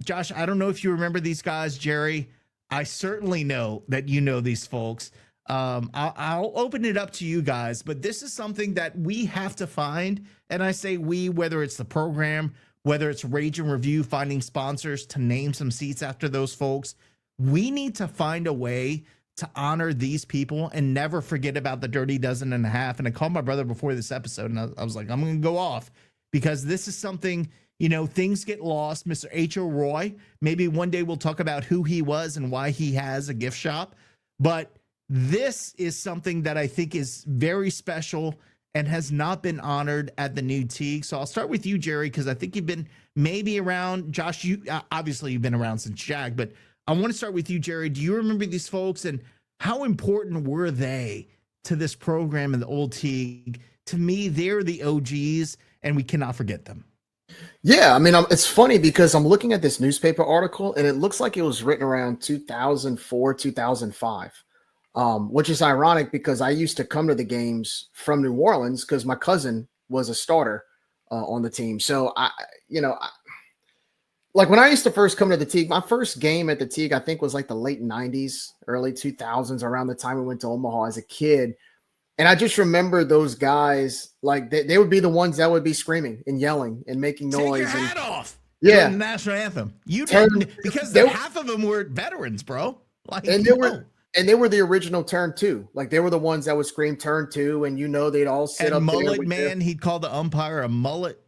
Josh, I don't know if you remember these guys. Jerry, I certainly know that you know these folks. I'll open it up to you guys, but this is something that we have to find. And I say we, whether it's the program, whether it's Rage and Review, finding sponsors to name some seats after those folks. We need to find a way to honor these people and never forget about the Dirty Dozen and a Half. And I called my brother before this episode and I was like, I'm going to go off because this is something, things get lost. Mr. H.O. Roy, maybe one day we'll talk about who he was and why he has a gift shop. But this is something that I think is very special and has not been honored at the new Teague. So I'll start with you, Jerry, because I think you've been maybe around. Josh, you obviously you've been around since Jack, but I want to start with you, Jerry. Do you remember these folks and how important were they to this program in the old Teague? To me, they're the OGs and we cannot forget them. Yeah, I mean, it's funny because I'm looking at this newspaper article and it looks like it was written around 2004, 2005, which is ironic because I used to come to the games from New Orleans because my cousin was a starter on the team. So, like when I used to first come to the Teague, my first game at the Teague, I think was like the late 90s, early 2000s, around the time we went to Omaha as a kid. And I just remember those guys, like they would be the ones that would be screaming and yelling and making noise. Take your hat off. Yeah. The national anthem. You didn't, because half of them were veterans, bro. Like, and And they were the original turn two. Like they were the ones that would scream turn two, and they'd all sit And up there mullet with man, he'd call the umpire a mullet.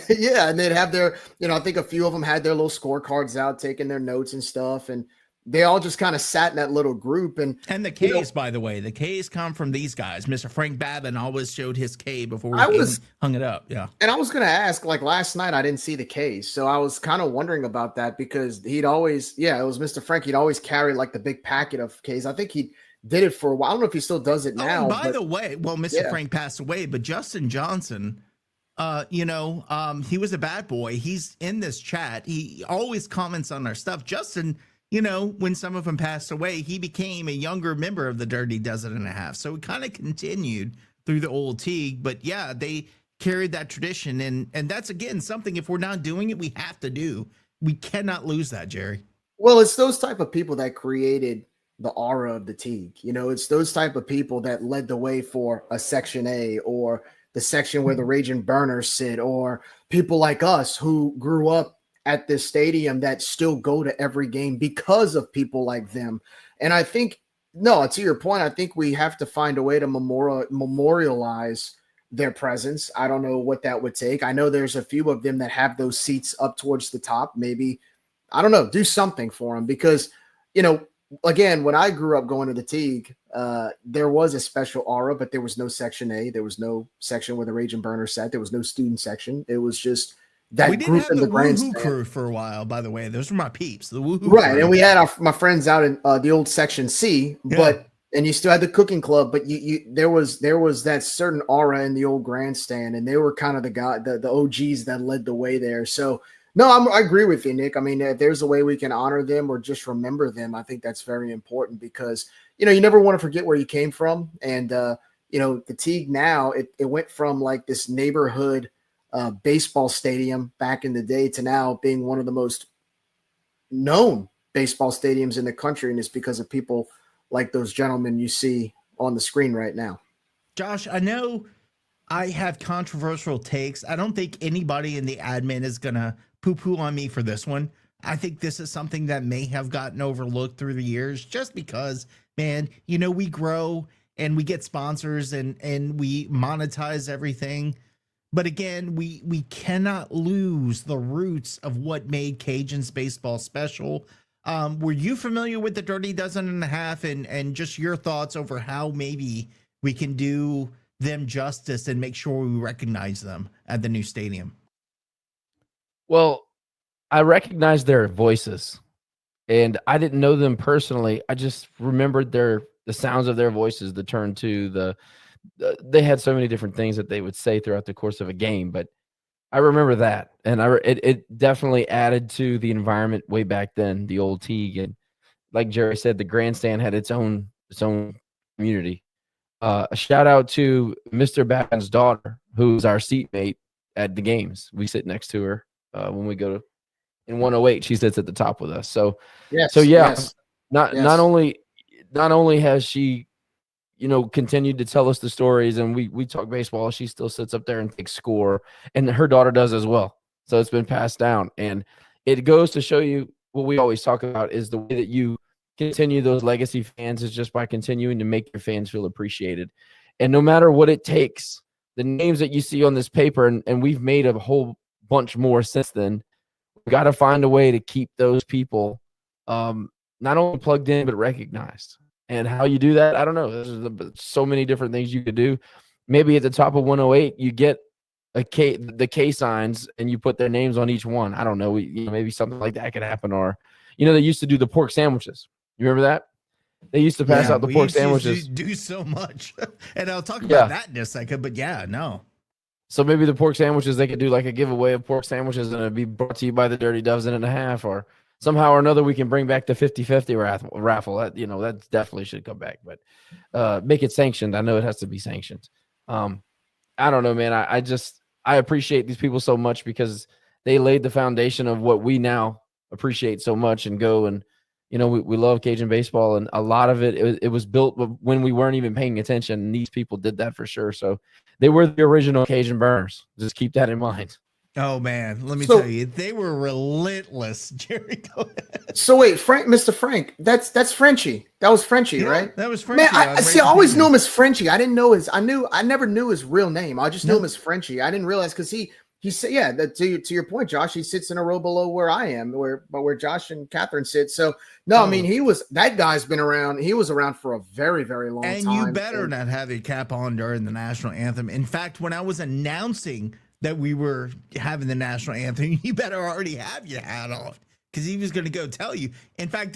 yeah, and they'd have their, I think a few of them had their little scorecards out, taking their notes and stuff, and they all just kind of sat in that little group. And the K's, by the way, the K's come from these guys. Mr. Frank Babin always showed his K before he hung it up. Yeah. And I was going to ask, like last night, I didn't see the K's. So I was kind of wondering about that because he'd always, it was Mr. Frank. He'd always carry like the big packet of K's. I think he did it for a while. I don't know if he still does it now. By the way, well, Mr. Frank passed away, but Justin Johnson, he was a bad boy. He's in this chat. He always comments on our stuff. Justin, when some of them passed away, he became a younger member of the Dirty Dozen and a Half. So it kind of continued through the old Teague. But yeah, they carried that tradition. And that's, again, something, if we're not doing it, we have to do. We cannot lose that, Jerry. Well, it's those type of people that created the aura of the Teague. It's those type of people that led the way for a Section A or the section where the Raging Burners sit, or people like us who grew up at this stadium that still go to every game because of people like them. And I think, to your point, I think we have to find a way to memorialize their presence. I don't know what that would take. I know there's a few of them that have those seats up towards the top. Maybe, I don't know, do something for them because, again, when I grew up going to the Teague, there was a special aura, but there was no Section A. There was no section where the Raging Burners sat. There was no student section. It was just that we didn't group have in the Woohoo grandstand crew for a while, by the way. Those were my peeps, the Woohoo right crew. And we had my friends out in the old Section C, and you still had the cooking club, but there was that certain aura in the old grandstand, and they were kind of the OGs that led the way there. So no, I agree with you, Nick. I mean, if there's a way we can honor them or just remember them, I think that's very important because you never want to forget where you came from. And the Teague now it went from like this neighborhood baseball stadium back in the day to now being one of the most known baseball stadiums in the country. And it's because of people like those gentlemen you see on the screen right now. Josh, I know I have controversial takes. I don't think anybody in the admin is going to poo-poo on me for this one. I think this is something that may have gotten overlooked through the years just because, man, we grow and we get sponsors and we monetize everything. But again, we cannot lose the roots of what made Cajuns baseball special. Were you familiar with the Dirty Dozen and a Half and just your thoughts over how maybe we can do them justice and make sure we recognize them at the new stadium? Well, I recognize their voices, and I didn't know them personally. I just remembered the sounds of their voices, the turn two, they had so many different things that they would say throughout the course of a game, but I remember that, and it definitely added to the environment way back then, the old Teague. And like Jerry said, the grandstand had its own community. A shout out to Mr. Babin's daughter, who's our seatmate at the games. We sit next to her when we go to in 108. She sits at the top with us. So not only has she continued to tell us the stories and we talk baseball, she still sits up there and takes score, and her daughter does as well. So it's been passed down, and it goes to show you what we always talk about is the way that you continue those legacy fans is just by continuing to make your fans feel appreciated. And no matter what it takes, the names that you see on this paper, and we've made a whole bunch more since then, we've got to find a way to keep those people not only plugged in, but recognized. And how you do that, I don't know. There's so many different things you could do. Maybe at the top of 108, you get the K signs and you put their names on each one. I don't know. Maybe something like that could happen. Or, they used to do the pork sandwiches. You remember that? They used to pass out the pork sandwiches. Do so much. And I'll talk about that in a second. But no. So maybe the pork sandwiches, they could do like a giveaway of pork sandwiches and it'd be brought to you by the Dirty Dozen and a Half, or somehow or another we can bring back the 50-50 raffle. That definitely should come back, but make it sanctioned. I know it has to be sanctioned. I don't know, man. I appreciate these people so much because they laid the foundation of what we now appreciate so much and go and, we love Cajun baseball, and a lot of it was built when we weren't even paying attention. And these people did that for sure. So they were the original Cajun Burners. Just keep that in mind. Oh man, let me So- tell you, they were relentless. Jerry, go ahead. So wait, Mr. Frank, that's Frenchie. That was Frenchie, right? That was Frenchie. Man, on I Raging always knew Cajuns. him as Frenchie. I never knew his real name. I just knew him as Frenchie. I didn't realize because he said, yeah, to your point, Josh, he sits in a row below where I am, where Josh and Catherine sit. So no, I mean, that guy's been around. He was around for a very, very long And time. you better not have your cap on during the national anthem. In fact, when I was announcing that we were having the national anthem, you better already have your hat on because he was going to go tell you. In fact,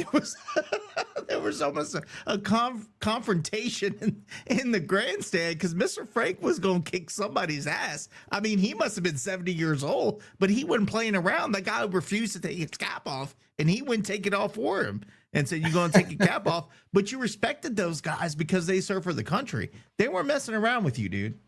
there was almost a confrontation in the grandstand because Mr. Frank was going to kick somebody's ass. I mean, he must have been 70 years old, but he wasn't playing around. The guy refused to take his cap off, and he wouldn't take it off for him and said, "You're going to take your cap off." But you respected those guys because they serve for the country. They weren't messing around with you, dude.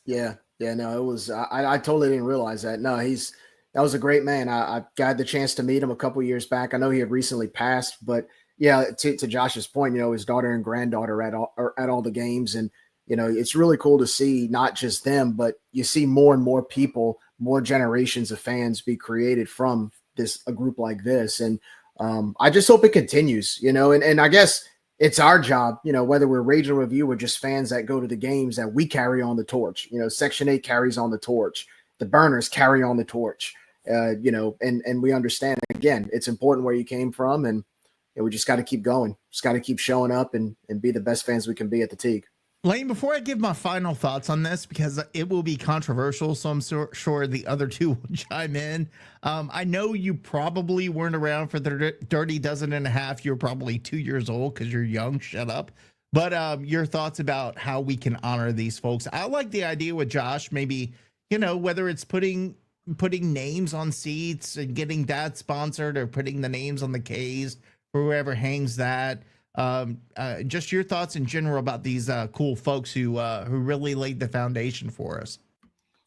Yeah, no, it was. I totally didn't realize that. No, that was a great man. I got the chance to meet him a couple years back. I know he had recently passed, but yeah, to Josh's point, his daughter and granddaughter are at all the games, and it's really cool to see not just them, but you see more and more people, more generations of fans be created from a group like this, and I just hope it continues. And I guess it's our job, whether we're Raging Review or just fans that go to the games, that we carry on the torch. Section 8 carries on the torch. The Burners carry on the torch. And we understand, again, it's important where you came from, and we just got to keep going. Just got to keep showing up and be the best fans we can be at the Teague. Lane, before I give my final thoughts on this, because it will be controversial, so I'm sure the other two will chime in. I know you probably weren't around for the Dirty Dozen and a Half. You're probably 2 years old because you're young. Shut up. But your thoughts about how we can honor these folks. I like the idea with Josh, maybe, whether it's putting names on seats and getting that sponsored or putting the names on the Ks for whoever hangs that. Just your thoughts in general about these cool folks who really laid the foundation for us.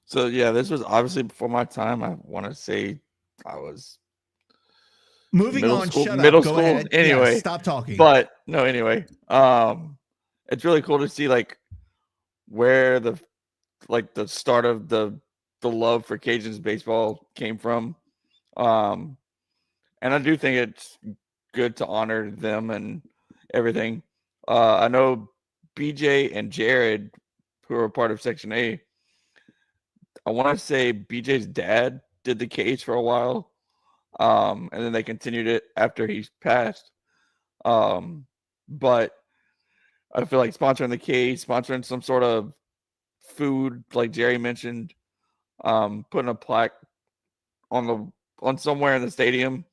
So yeah, this was obviously before my time. I want to say I was moving on. School, shut middle up. Go school. ahead. Anyway, Yeah, stop talking. But no, anyway, it's really cool to see where the start of the love for Cajuns baseball came from. And I do think it's good to honor them and everything. I know BJ and Jared, who are part of Section A, I want to say BJ's dad did the cage for a while. And then they continued it after he passed. But I feel like sponsoring the cage, sponsoring some sort of food, like Jerry mentioned, putting a plaque on somewhere in the stadium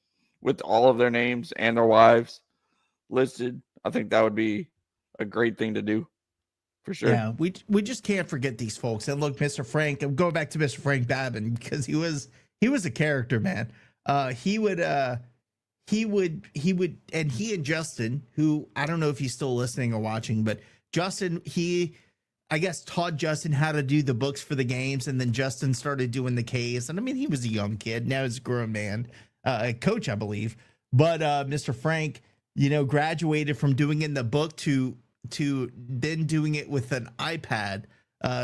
with all of their names and their wives listed. I think that would be a great thing to do, for sure. Yeah, we just can't forget these folks. And look, Mr. Frank, I'm going back to Mr. Frank Babin because he was a character, man. He would, and he and Justin, who I don't know if he's still listening or watching, but Justin, I guess taught Justin how to do the books for the games, and then Justin started doing the Ks. And I mean, he was a young kid. Now he's a grown man, a coach, I believe. But Mr. Frank, graduated from doing it in the book to then doing it with an iPad.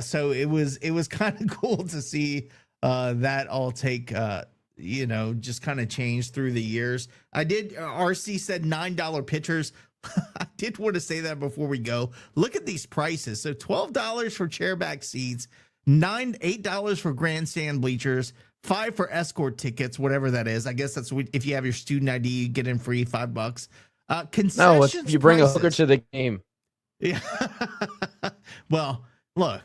So it was kind of cool to see that all take just kind of change through the years. I did. RC said $9 pitchers. I did want to say that before we go. Look at these prices. So $12 for chairback seats, $8 for grandstand bleachers, $5 for escort tickets, whatever that is. I guess that's if you have your student ID, you get in free, $5. Concessions. No, you bring prices. a hooker to the game. Yeah. Well, look,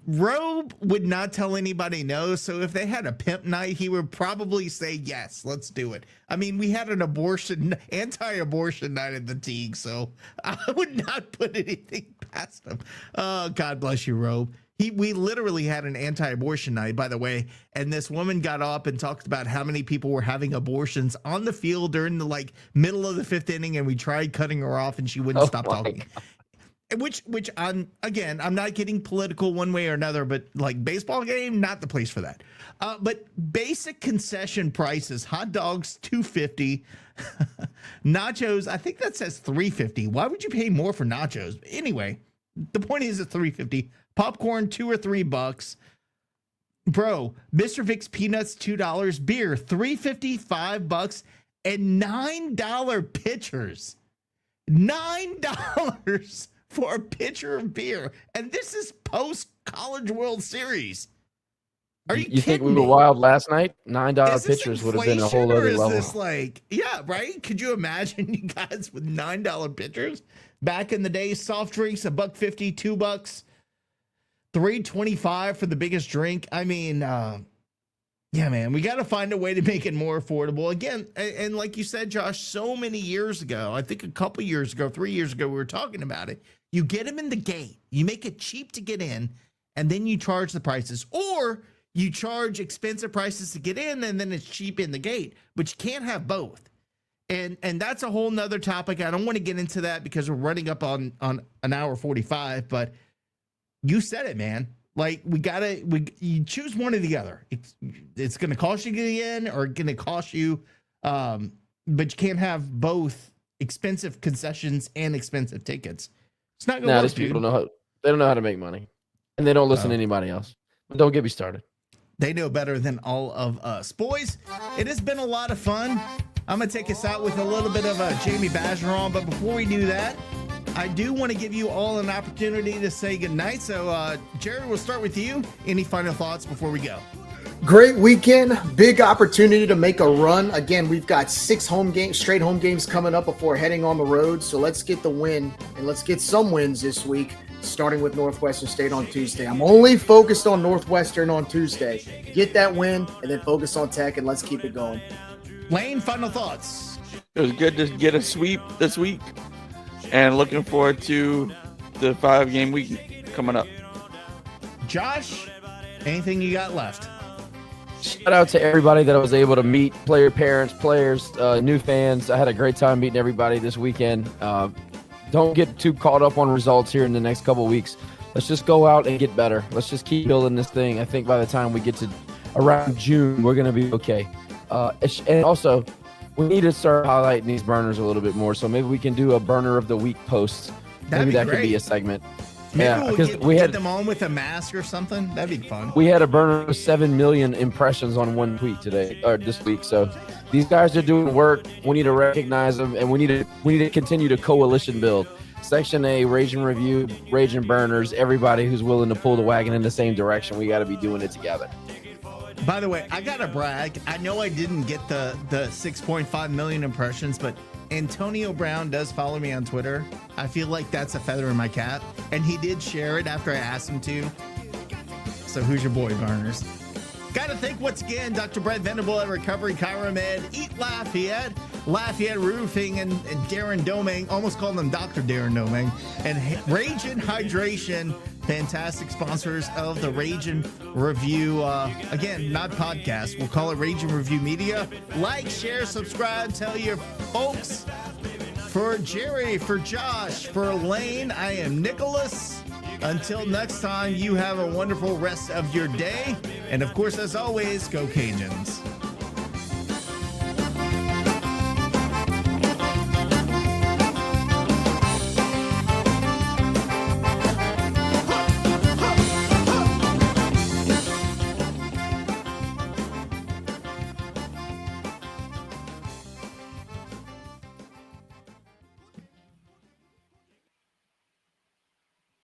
Robe would not tell anybody no. So if they had a pimp night, he would probably say, yes, let's do it. I mean, we had an anti-abortion night at the Teague, so I would not put anything past him. Oh, God bless you, Robe. We literally had an anti-abortion night, by the way, and this woman got up and talked about how many people were having abortions on the field during the middle of the fifth inning, and we tried cutting her off, and she wouldn't stop talking. God. Which I'm not getting political one way or another, but baseball game, not the place for that. But basic concession prices: hot dogs $2.50, nachos. I think that says $3.50. Why would you pay more for nachos? Anyway, the point is at $3.50. Popcorn $2 or $3. Bro, Mr. Vic's Peanuts, $2. Beer, $3.55, and $9 pitchers. $9 for a pitcher of beer. And this is post-College World Series. Are you think we kidding were me? wild last night? $9 Is this pitchers would have been a inflation, whole or other is level. this like, yeah, right? Could you imagine you guys with $9 pitchers? Back in the day, soft drinks, $1.50, $2, $3.25 for the biggest drink. I mean, yeah, man, we got to find a way to make it more affordable. Again, and like you said, Josh, so many years ago, I think a couple years ago, 3 years ago, we were talking about it. You get them in the gate, you make it cheap to get in, and then you charge the prices. Or you charge expensive prices to get in, and then it's cheap in the gate. But you can't have both. And that's a whole nother topic. I don't want to get into that because we're running up on an hour 45, but you said it, man. Like, you choose one or the other. It's going to cost you to get in, or going to cost you, but you can't have both expensive concessions and expensive tickets. It's not going to work. These people they don't know how to make money, and they don't listen to anybody else. But don't get me started. They know better than all of us. Boys, it has been a lot of fun. I'm going to take us out with a little bit of a Jamie Bergeron, but before we do that, I do want to give you all an opportunity to say goodnight. So, Jerry, we'll start with you. Any final thoughts before we go? Great weekend, big opportunity to make a run. Again, we've got 6 straight home games coming up before heading on the road. So let's get the win, and let's get some wins this week, starting with Northwestern State on Tuesday. I'm only focused on Northwestern on Tuesday. Get that win, and then focus on Tech, and let's keep it going. Lane, final thoughts. It was good to get a sweep this week, and looking forward to the 5-game week coming up. Josh, anything you got left? Shout out to everybody that I was able to meet, parents, players, new fans. I had a great time meeting everybody this weekend. Don't get too caught up on results here in the next couple of weeks. Let's just go out and get better. Let's just keep building this thing. I think by the time we get to around June, we're going to be okay. And also, we need to start highlighting these burners a little bit more. So maybe we can do a burner of the week post. Maybe that could be a segment. Maybe we'll get them on with a mask or something. That'd be fun. We had a burner of 7 million impressions on one tweet this week. So these guys are doing work. We need to recognize them, and we need to continue to coalition build. Section A, Rage and Review, Rage and Burners, everybody who's willing to pull the wagon in the same direction. We got to be doing it together. By the way, I got to brag. I know I didn't get the 6.5 million impressions, but Antonio Brown does follow me on Twitter. I feel like that's a feather in my cap. And he did share it after I asked him to. So who's your boy, Burners? Got to thank once again Dr. Brett Venable at Recovery Chiromed, Eat Lafayette, Lafayette Roofing, and Darren Domingue. Almost called him Dr. Darren Domingue. And Rage and Hydration, fantastic sponsors of the Rage and Review. Again, not podcast. We'll call it Rage and Review Media. Like, share, subscribe, tell your folks. For Jerry, for Josh, for Lane, I am Nicholas. Until next time, you have a wonderful rest of your day. And of course, as always, go Cajuns.